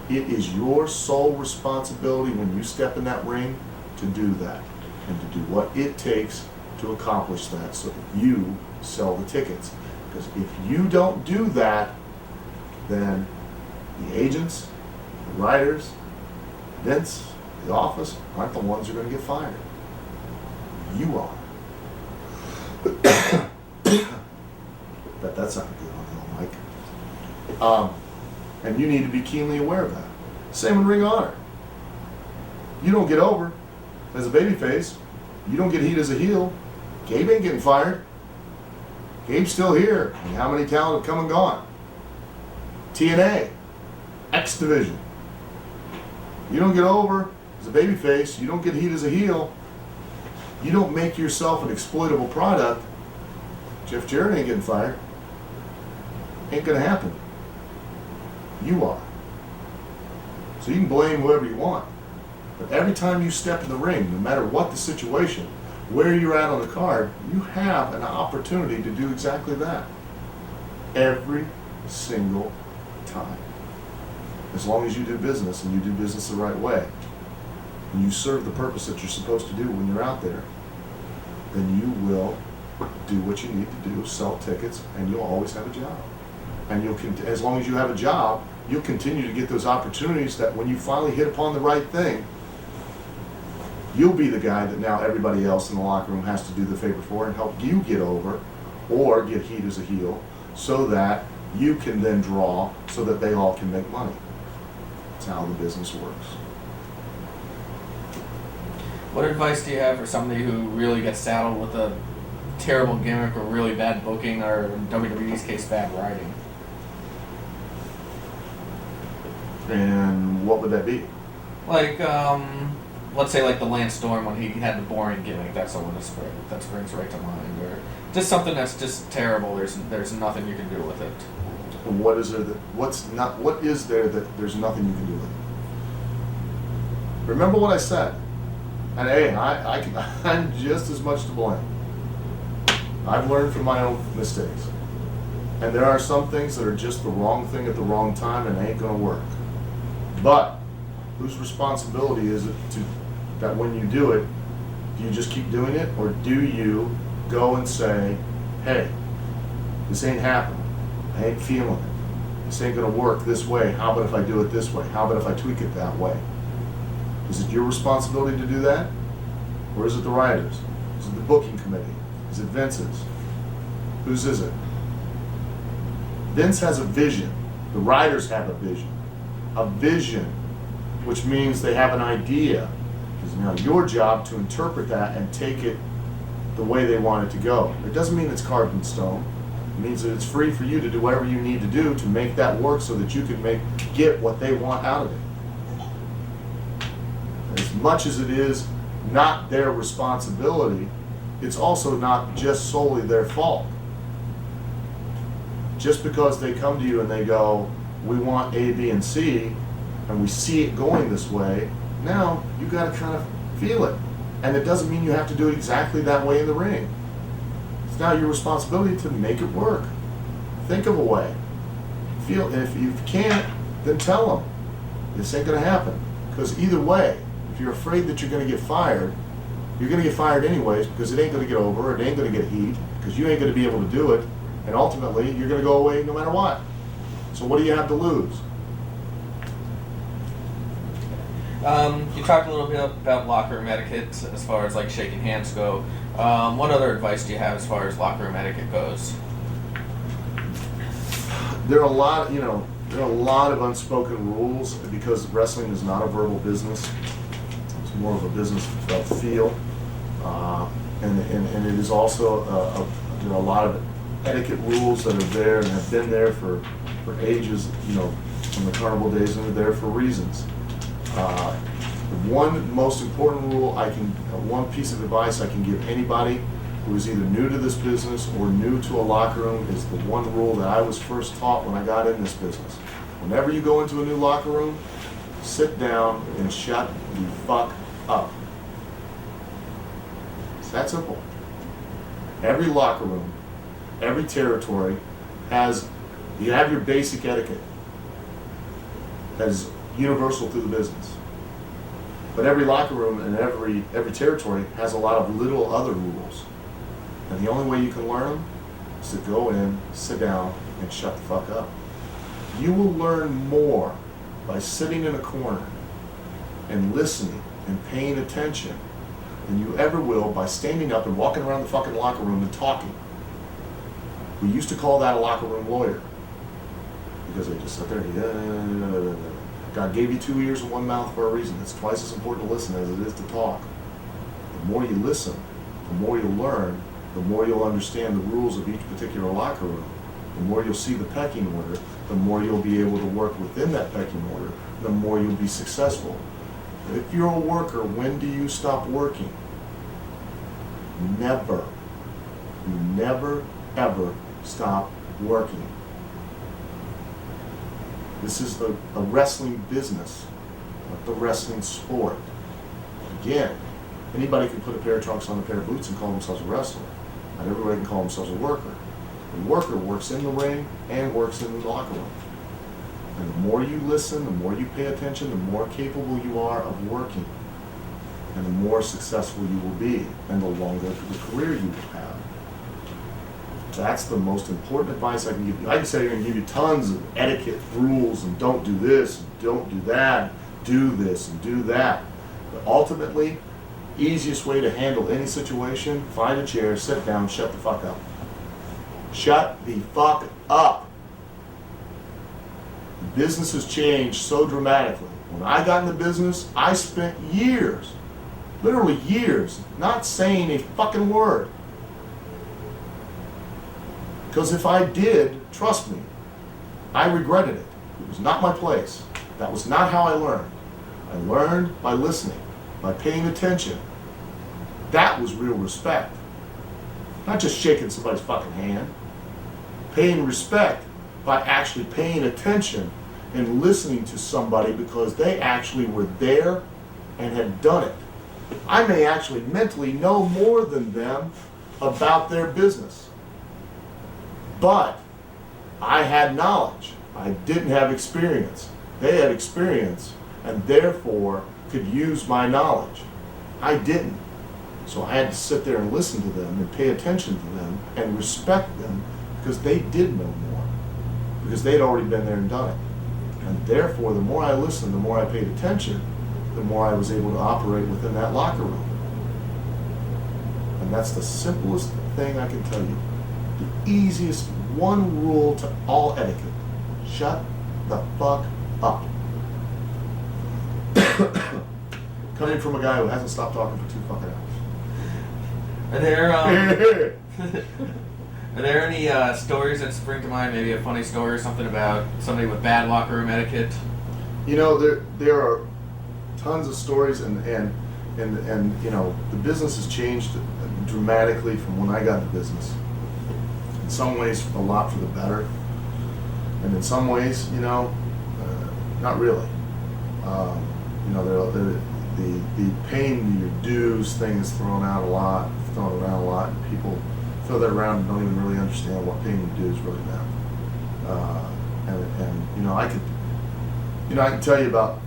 [SPEAKER 2] It is your sole responsibility when you step in that ring to do that and to do what it takes to accomplish that so that you sell the tickets. Because if you don't do that, then the agents, the writers, Vince, the office aren't the ones who are going to get fired. You are. But that's not good on the mic. And you need to be keenly aware of that. Same in Ring of Honor. You don't get over as a babyface. You don't get heat as a heel. Gabe ain't getting fired. Gabe's still here. And how many talent have come and gone? TNA, X Division. You don't get over as a babyface. You don't get heat as a heel. You don't make yourself an exploitable product. Jeff Jarrett ain't getting fired. Ain't gonna happen. You are. So you can blame whoever you want. But every time you step in the ring, no matter what the situation, where you're at on the card, you have an opportunity to do exactly that. Every single time. As long as you do business and you do business the right way, and you serve the purpose that you're supposed to do when you're out there, then you will do what you need to do, sell tickets, and you'll always have a job. And as long as you have a job, you'll continue to get those opportunities that when you finally hit upon the right thing, you'll be the guy that now everybody else in the locker room has to do the favor for and help you get over or get heat as a heel so that you can then draw so that they all can make money. That's how the business works.
[SPEAKER 1] What advice do you have for somebody who really gets saddled with a terrible gimmick or really bad booking or in WWE's case, bad writing?
[SPEAKER 2] And what would that be?
[SPEAKER 1] Like, let's say like the Lance Storm when he had the boring gimmick. That's the one that springs right to mind. Or just something that's just terrible. There's nothing you can do with it.
[SPEAKER 2] What is there that what is there that there's nothing you can do with it? Remember what I said. And hey, I'm just as much to blame. I've learned from my own mistakes. And there are some things that are just the wrong thing at the wrong time and ain't gonna work. But whose responsibility is it that when you do it, do you just keep doing it, or do you go and say, hey, this ain't happening. I ain't feeling it. This ain't gonna work this way. How about if I do it this way? How about if I tweak it that way? Is it your responsibility to do that? Or is it the writers? Is it the booking committee? Is it Vince's? Whose is it? Vince has a vision. The writers have a vision. A vision, which means they have an idea. It's now your job to interpret that and take it the way they want it to go. It doesn't mean it's carved in stone. It means that it's free for you to do whatever you need to do to make that work so that you can get what they want out of it. As much as it is not their responsibility, it's also not just solely their fault. Just because they come to you and they go, we want A, B, and C, and we see it going this way, now you got to kind of feel it. And it doesn't mean you have to do it exactly that way in the ring. It's now your responsibility to make it work. Think of a way. And if you can't, then tell them this ain't going to happen. Because either way, if you're afraid that you're going to get fired, you're going to get fired anyways because it ain't going to get over, it ain't going to get heat, because you ain't going to be able to do it, and ultimately you're going to go away no matter what. So what do you have to lose?
[SPEAKER 1] You talked a little bit about locker room etiquette as far as like shaking hands go. What other advice do you have as far as locker room etiquette goes?
[SPEAKER 2] There are a lot of unspoken rules because wrestling is not a verbal business. It's more of a business of feel, and it is also there are a lot of etiquette rules that are there and have been there for ages. From the carnival days, and they're there for reasons. One most important rule one piece of advice I can give anybody who is either new to this business or new to a locker room is the one rule that I was first taught when I got in this business. Whenever you go into a new locker room, sit down and shut the fuck up. It's that simple. Every locker room, every territory you have your basic etiquette that is universal through the business. But every locker room and every territory has a lot of little other rules. And the only way you can learn them is to go in, sit down, and shut the fuck up. You will learn more by sitting in a corner and listening and paying attention than you ever will by standing up and walking around the fucking locker room and talking. We used to call that a locker room lawyer. Because they just sit there and God gave you 2 ears and 1 mouth for a reason. It's twice as important to listen as it is to talk. The more you listen, the more you'll learn, the more you'll understand the rules of each particular locker room. The more you'll see the pecking order, the more you'll be able to work within that pecking order, the more you'll be successful. If you're a worker, when do you stop working? Never. You never, ever stop working. This is a wrestling business, not the wrestling sport. Again, anybody can put a pair of trunks on a pair of boots and call themselves a wrestler. Not everybody can call themselves a worker. The worker works in the ring and works in the locker room. And the more you listen, the more you pay attention, the more capable you are of working. And the more successful you will be, and the longer the career you will have. That's the most important advice I can give you. I can sit here and give you tons of etiquette rules and don't do this, and don't do that, do this and do that. But ultimately, easiest way to handle any situation, find a chair, sit down, shut the fuck up. Shut the fuck up. Business has changed so dramatically. When I got in the business, I spent years, literally years, not saying a fucking word. Because if I did, trust me, I regretted it. It was not my place. That was not how I learned. I learned by listening, by paying attention. That was real respect. Not just shaking somebody's fucking hand. Paying respect by actually paying attention and listening to somebody because they actually were there and had done it. I may actually mentally know more than them about their business. But I had knowledge. I didn't have experience. They had experience and therefore could use my knowledge. I didn't. So I had to sit there and listen to them and pay attention to them and respect them because they did know more. Because they'd already been there and done it. And therefore, the more I listened, the more I paid attention, the more I was able to operate within that locker room. And that's the simplest thing I can tell you. The easiest one rule to all etiquette. Shut the fuck up. Coming from a guy who hasn't stopped talking for 2 fucking hours.
[SPEAKER 1] Are there are there any stories that spring to mind? Maybe a funny story or something about somebody with bad locker room etiquette?
[SPEAKER 2] You know, there are tons of stories, and you know, the business has changed dramatically from when I got in the business. In some ways, a lot for the better, and in some ways, you know, not really. You know, the paying your dues thing is thrown around a lot, and people throw that around and don't even really understand what paying your dues really meant. And you know, I can tell you about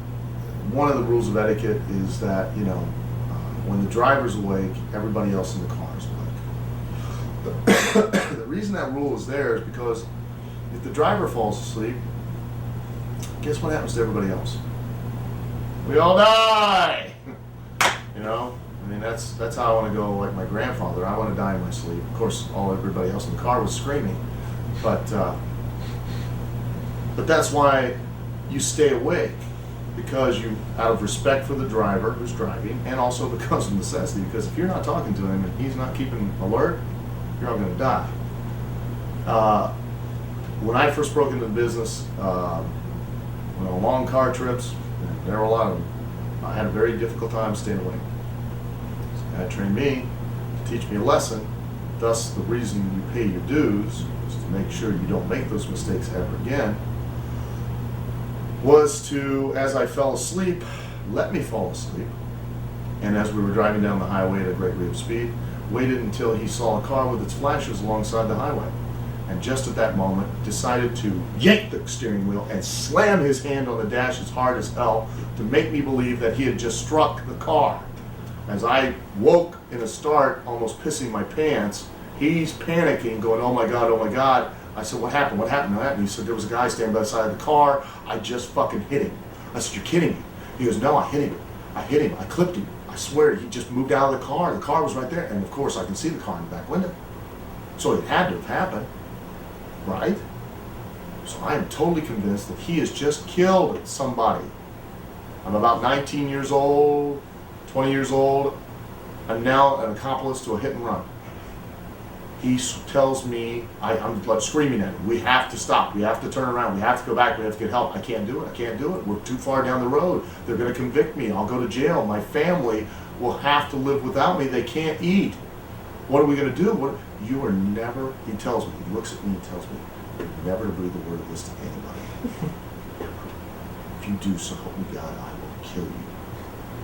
[SPEAKER 2] one of the rules of etiquette is that, you know, when the driver's awake, everybody else in the car is awake. The reason that rule is there is because if the driver falls asleep, guess what happens to everybody else? We all die. You know, I mean, that's how I want to go. Like my grandfather, I want to die in my sleep. Of course, everybody else in the car was screaming, but that's why you stay awake, because you, out of respect for the driver who's driving, and also because of necessity. Because if you're not talking to him and he's not keeping alert, you're all going to die. When I first broke into the business, went on long car trips, and there were a lot of them, I had a very difficult time staying awake. So God trained me to teach me a lesson. Thus, the reason you pay your dues is to make sure you don't make those mistakes ever again. Was to, as I fell asleep, let me fall asleep. And as we were driving down the highway at a great rate of speed, waited until he saw a car with its flashes alongside the highway. And just at that moment, decided to yank the steering wheel and slam his hand on the dash as hard as hell to make me believe that he had just struck the car. As I woke in a start, almost pissing my pants, he's panicking, going, "Oh my God, oh my God." I said, "What happened? What happened?" He said, "There was a guy standing by the side of the car. I just fucking hit him." I said, "You're kidding me." He goes, "No, I hit him. I clipped him. I swear, he just moved out of the car. The car was right there." And of course, I can see the car in the back window. So it had to have happened, right? So I am totally convinced that he has just killed somebody. I'm about 19 years old, 20 years old. I'm now an accomplice to a hit and run. He tells me, I'm like screaming at him, "We have to stop, we have to turn around, we have to go back, we have to get help." I can't do it, we're too far down the road. They're gonna convict me, I'll go to jail, my family will have to live without me, they can't eat. What are we gonna do? You are never, he tells me, he looks at me and tells me, "You're never to breathe a word of this to anybody. If you do, so help me God, I will kill you."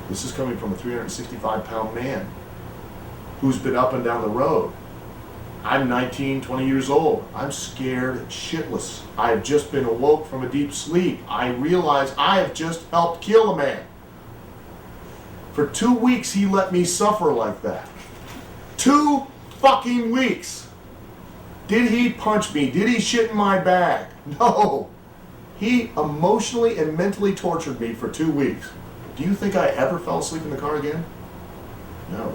[SPEAKER 2] This is coming from a 365-pound man who's been up and down the road. I'm 19, 20 years old. I'm scared shitless. I've just been awoke from a deep sleep. I realize I have just helped kill a man. For 2 weeks, he let me suffer like that. 2 fucking weeks. Did he punch me? Did he shit in my bag? No. He emotionally and mentally tortured me for 2 weeks. Do you think I ever fell asleep in the car again? No.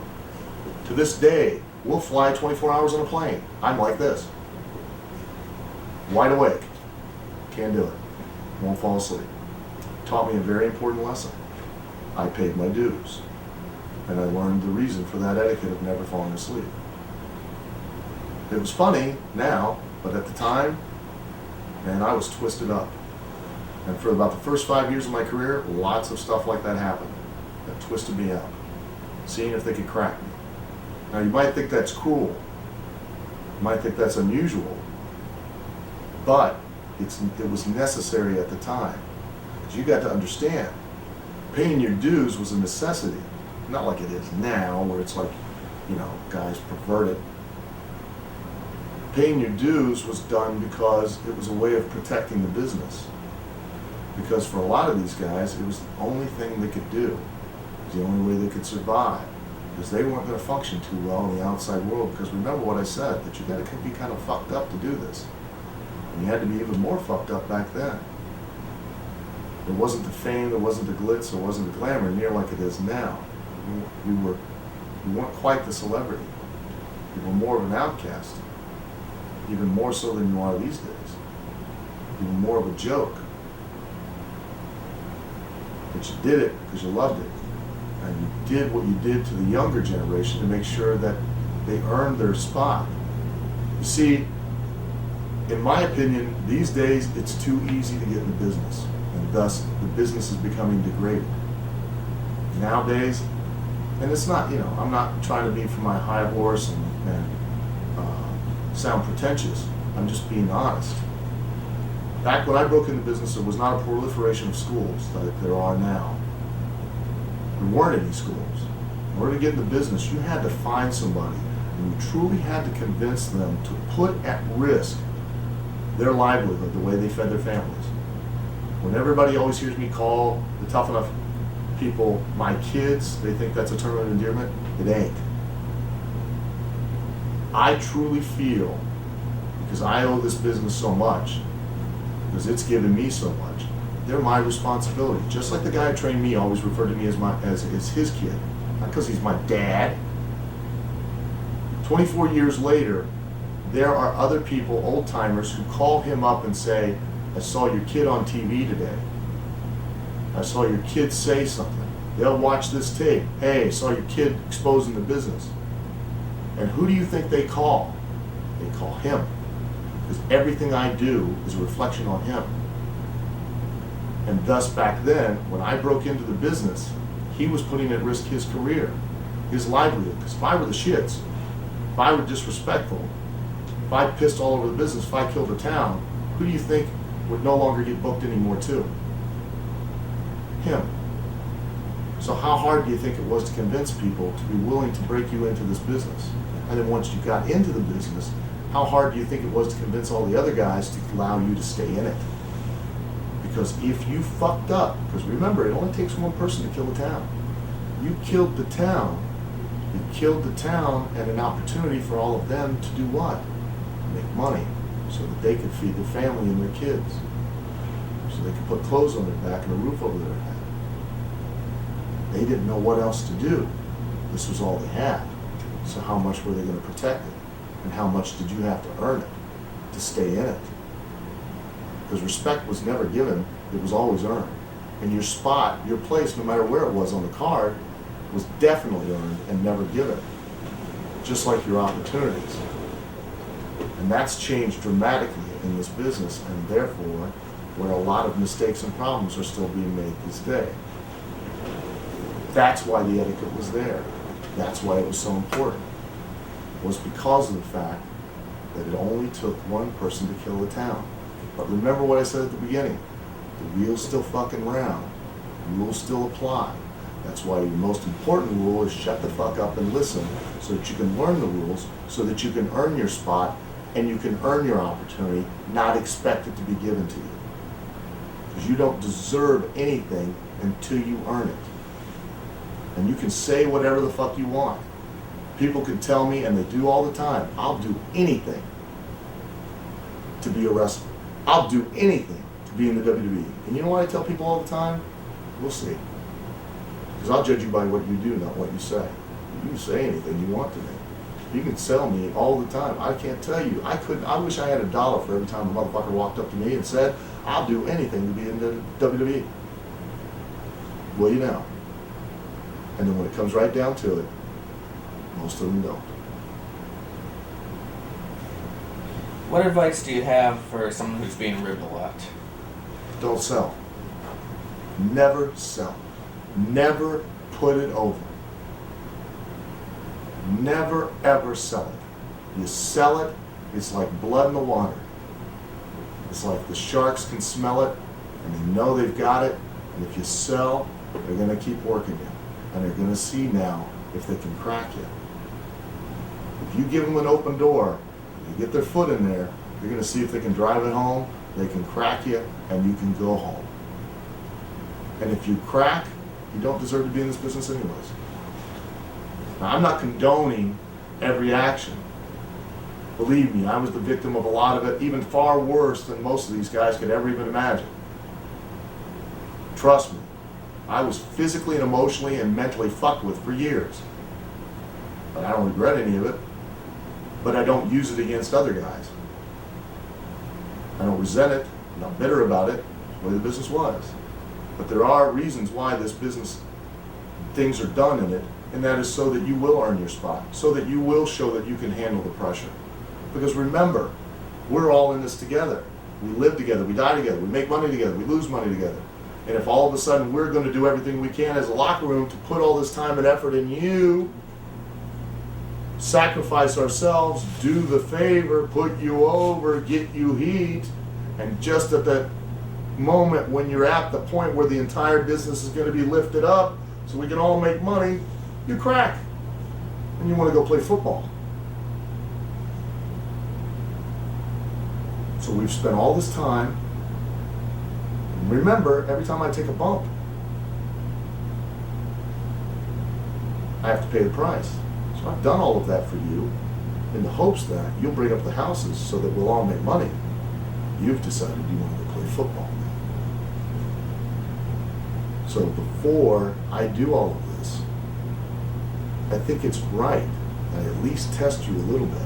[SPEAKER 2] To this day, we'll fly 24 hours on a plane. I'm like this. Wide awake. Can't do it. won't fall asleep. Taught me a very important lesson. I paid my dues. And I learned the reason for that etiquette of never falling asleep. It was funny now, but at the time, man, I was twisted up. And for about the first 5 years of my career, lots of stuff like that happened that twisted me up, seeing if they could crack me. Now, you might think that's cruel. You might think that's unusual. But it was necessary at the time. Because you got to understand, paying your dues was a necessity. Not like it is now, where it's like, guys pervert it. Paying your dues was done because it was a way of protecting the business. Because for a lot of these guys, it was the only thing they could do. It was the only way they could survive. Because they weren't going to function too well in the outside world. Because remember what I said, that you got to be kind of fucked up to do this. And you had to be even more fucked up back then. There wasn't the fame, there wasn't the glitz, there wasn't the glamour near like it is now. We weren't quite the celebrity. We were more of an outcast. Even more so than you are these days. Even more of a joke. But you did it because you loved it. And you did what you did to the younger generation to make sure that they earned their spot. You see, in my opinion, these days it's too easy to get in the business. And thus, the business is becoming degraded. Nowadays, and it's not, I'm not trying to be from my high horse and sound pretentious. I'm just being honest. Back when I broke into business, there was not a proliferation of schools like there are now. There weren't any schools. In order to get into business, you had to find somebody, and you truly had to convince them to put at risk their livelihood, the way they fed their families. When everybody always hears me call the tough enough people my kids, they think that's a term of endearment. It ain't. I truly feel, because I owe this business so much, because it's given me so much, they're my responsibility. Just like the guy who trained me always referred to me as his kid, not because he's my dad. 24 years later, there are other people, old timers, who call him up and say, I saw your kid on TV today. I saw your kid say something. They'll watch this tape. Hey, I saw your kid exposing the business. And who do you think they call? They call him. Because everything I do is a reflection on him. And thus back then, when I broke into the business, he was putting at risk his career, his livelihood. Because if I were the shits, if I were disrespectful, if I pissed all over the business, if I killed the town, who do you think would no longer get booked anymore too? Him. So how hard do you think it was to convince people to be willing to break you into this business? And then once you got into the business, how hard do you think it was to convince all the other guys to allow you to stay in it? Because if you fucked up, because remember, it only takes one person to kill the town. You killed the town. You killed the town and an opportunity for all of them to do what? Make money so that they could feed their family and their kids. So they could put clothes on their back and a roof over their head. They didn't know what else to do. This was all they had. So how much were they going to protect it? And how much did you have to earn it to stay in it? Because respect was never given, it was always earned. And your spot, your place, no matter where it was on the card, was definitely earned and never given. Just like your opportunities. And that's changed dramatically in this business, and therefore, where a lot of mistakes and problems are still being made this day. That's why the etiquette was there. That's why it was so important. It was because of the fact that it only took one person to kill the town. But remember what I said at the beginning. The wheel's still fucking round. Rules still apply. That's why your most important rule is shut the fuck up and listen so that you can learn the rules, so that you can earn your spot and you can earn your opportunity, not expect it to be given to you. Because you don't deserve anything until you earn it. And you can say whatever the fuck you want. People can tell me, and they do all the time, I'll do anything to be a wrestler. I'll do anything to be in the WWE. And you know what I tell people all the time? We'll see. Because I'll judge you by what you do, not what you say. You can say anything you want to me. You can sell me all the time. I can't tell you. I wish I had $1 for every time a motherfucker walked up to me and said, I'll do anything to be in the WWE. Well, you know. And then when it comes right down to it, most of them don't.
[SPEAKER 1] What advice do you have for someone who's being ribbed a lot?
[SPEAKER 2] Don't sell. Never sell. Never put it over. Never ever sell it. You sell it, it's like blood in the water. It's like the sharks can smell it and they know they've got it, and if you sell, they're going to keep working you. And they're going to see now if they can crack you. If you give them an open door, you get their foot in there, you're going to see if they can drive it home, they can crack you, and you can go home. And if you crack, you don't deserve to be in this business anyways. Now, I'm not condoning every action. Believe me, I was the victim of a lot of it, even far worse than most of these guys could ever even imagine. Trust me, I was physically and emotionally and mentally fucked with for years. But I don't regret any of it. But I don't use it against other guys. I don't resent it. I'm not bitter about it. It's the way the business was. But there are reasons why this business, things are done in it, and that is so that you will earn your spot, so that you will show that you can handle the pressure. Because remember, we're all in this together. We live together, we die together, we make money together, we lose money together. And if all of a sudden we're going to do everything we can as a locker room to put all this time and effort in you, sacrifice ourselves, do the favor, put you over, get you heat, and just at that moment when you're at the point where the entire business is going to be lifted up so we can all make money, you crack. And you want to go play football. So we've spent all this time. And remember, every time I take a bump, I have to pay the price. So I've done all of that for you in the hopes that you'll bring up the houses so that we'll all make money. You've decided you want to go play football. So before I do all of this, I think it's right that I at least test you a little bit,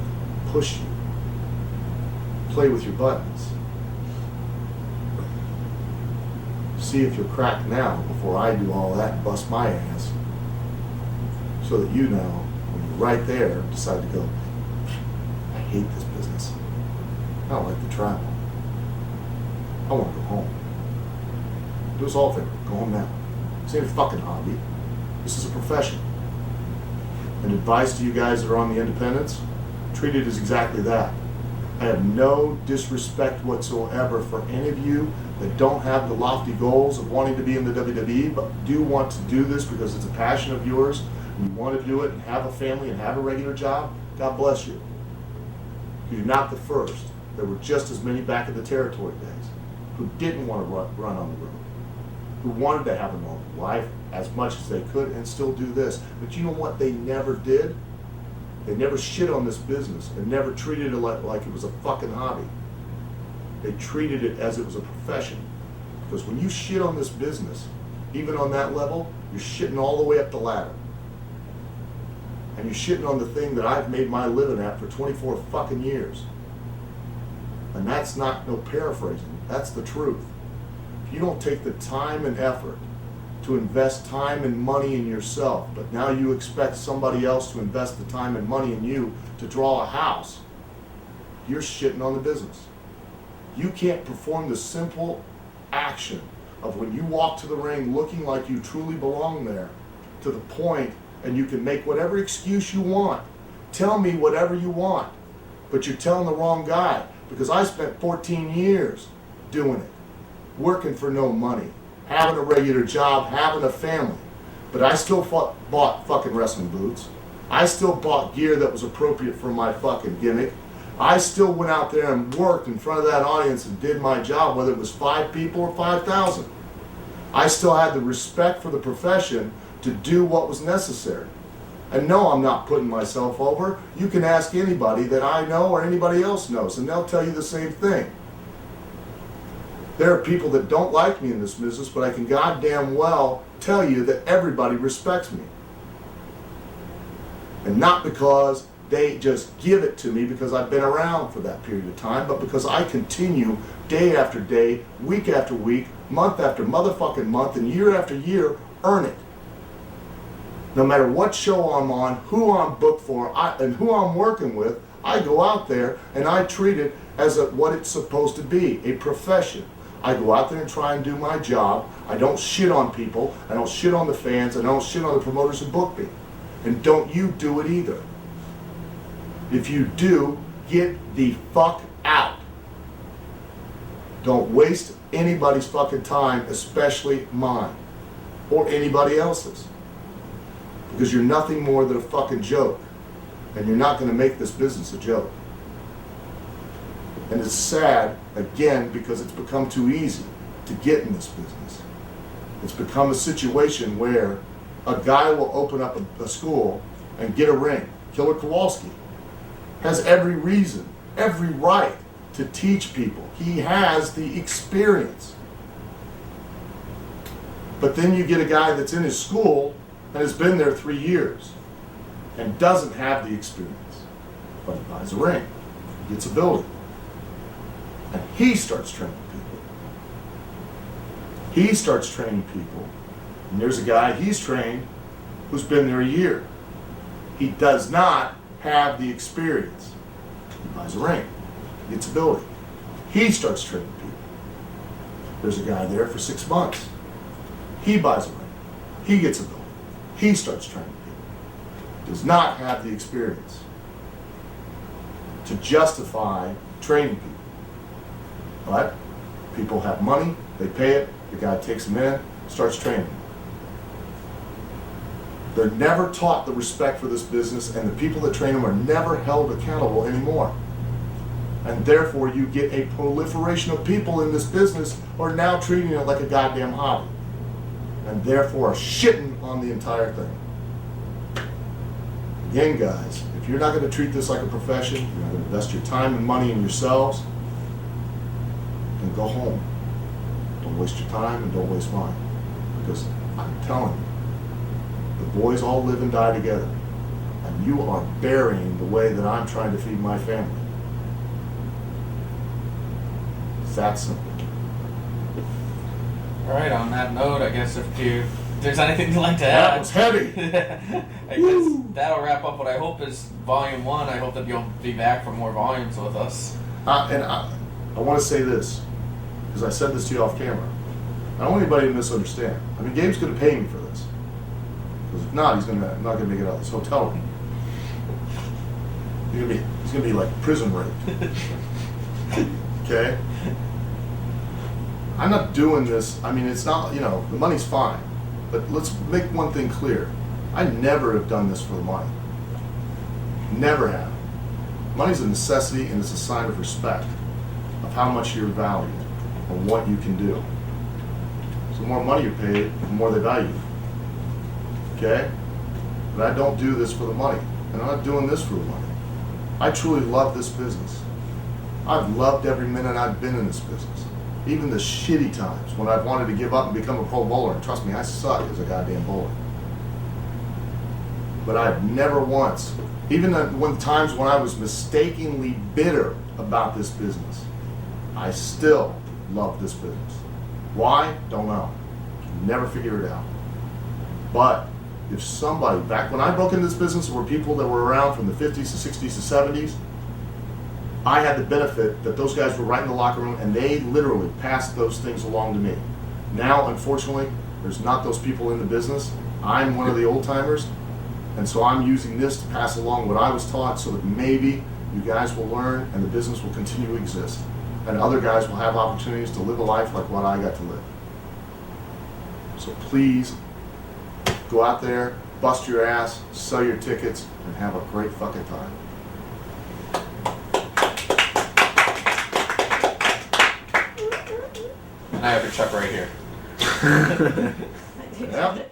[SPEAKER 2] push you, play with your buttons. See if you'll crack now before I do all that and bust my ass. So that you know, when you're right there, decide to go, I hate this business. I don't like the travel. I want to go home. Do us all a favor, go home now. This ain't a fucking hobby. This is a profession. And advice to you guys that are on the independents, treat it as exactly that. I have no disrespect whatsoever for any of you that don't have the lofty goals of wanting to be in the WWE, but do want to do this because it's a passion of yours, and you want to do it and have a family and have a regular job. God bless you. You're not the first. There were just as many back in the territory days who didn't want to run on the road, who wanted to have a normal life as much as they could and still do this. But you know what they never did? They never shit on this business and never treated it like it was a fucking hobby. They treated it as it was a profession. Because when you shit on this business, even on that level, you're shitting all the way up the ladder. And you're shitting on the thing that I've made my living at for 24 fucking years. And that's not no paraphrasing. That's the truth. If you don't take the time and effort to invest time and money in yourself, but now you expect somebody else to invest the time and money in you to draw a house, you're shitting on the business. You can't perform the simple action of when you walk to the ring looking like you truly belong there to the point, and you can make whatever excuse you want. Tell me whatever you want, but you're telling the wrong guy, because I spent 14 years doing it, working for no money, having a regular job, having a family. But I still bought fucking wrestling boots. I still bought gear that was appropriate for my fucking gimmick. I still went out there and worked in front of that audience and did my job, whether it was 5 people or 5,000. I still had the respect for the profession to do what was necessary. And no, I'm not putting myself over. You can ask anybody that I know or anybody else knows, and they'll tell you the same thing. There are people that don't like me in this business, but I can goddamn well tell you that everybody respects me. And not because they just give it to me because I've been around for that period of time, but because I continue day after day, week after week, month after motherfucking month, and year after year, earn it. No matter what show I'm on, who I'm booked for, and who I'm working with, I go out there and I treat it as what it's supposed to be, a profession. I go out there and try and do my job. I don't shit on people. I don't shit on the fans. I don't shit on the promoters who book me. And don't you do it either. If you do, get the fuck out. Don't waste anybody's fucking time, especially mine or anybody else's. Because you're nothing more than a fucking joke. And you're not going to make this business a joke. And it's sad, again, because it's become too easy to get in this business. It's become a situation where a guy will open up a school and get a ring. Killer Kowalski has every reason, every right to teach people. He has the experience. But then you get a guy that's in his school and has been there 3 years and doesn't have the experience, but he buys a ring, he gets a building, and he starts training people. He starts training people, and there's a guy he's trained who's been there a year. He does not have the experience. He buys a ring, he gets a building, he starts training people. There's a guy there for 6 months. He buys a ring, he gets a building, he starts training people. Does not have the experience to justify training people. But people have money, they pay it, the guy takes them in, starts training them. They're never taught the respect for this business, and the people that train them are never held accountable anymore. And therefore you get a proliferation of people in this business who are now treating it like a goddamn hobby. And therefore are shitting on the entire thing. Again, guys, if you're not going to treat this like a profession, you're not going to invest your time and money in yourselves, then go home. Don't waste your time and don't waste mine. Because I'm telling you, the boys all live and die together. And you are burying the way that I'm trying to feed my family. It's that simple.
[SPEAKER 1] All right, on that note, I guess if there's anything you'd like to add.
[SPEAKER 2] That was heavy.
[SPEAKER 1] I guess that'll wrap up what I hope is volume 1. I hope that you'll be back for more volumes with us.
[SPEAKER 2] And I want to say this, because I said this to you off camera. I don't want anybody to misunderstand. I mean, Gabe's going to pay me for this. Because if not, I'm not going to make it out of this hotel room. He's going to be like prison raped. Okay? I'm not doing this. I mean, it's not, the money's fine. But let's make one thing clear. I never have done this for the money. Never have. Money's a necessity and it's a sign of respect of how much you're valued and what you can do. So the more money you pay, the more they value you. Okay? But I don't do this for the money. And I'm not doing this for the money. I truly love this business. I've loved every minute I've been in this business. Even the shitty times when I've wanted to give up and become a pro bowler. And trust me, I suck as a goddamn bowler. But I've never once, even when times when I was mistakenly bitter about this business, I still love this business. Why? Don't know. Never figure it out. But if somebody, back when I broke into this business, there were people that were around from the 50s to 60s to 70s, I had the benefit that those guys were right in the locker room and they literally passed those things along to me. Now, unfortunately, there's not those people in the business. I'm one of the old timers, and so I'm using this to pass along what I was taught so that maybe you guys will learn and the business will continue to exist. And other guys will have opportunities to live a life like what I got to live. So please, go out there, bust your ass, sell your tickets, and have a great fucking time.
[SPEAKER 1] And I have your check right here.
[SPEAKER 2] Yeah.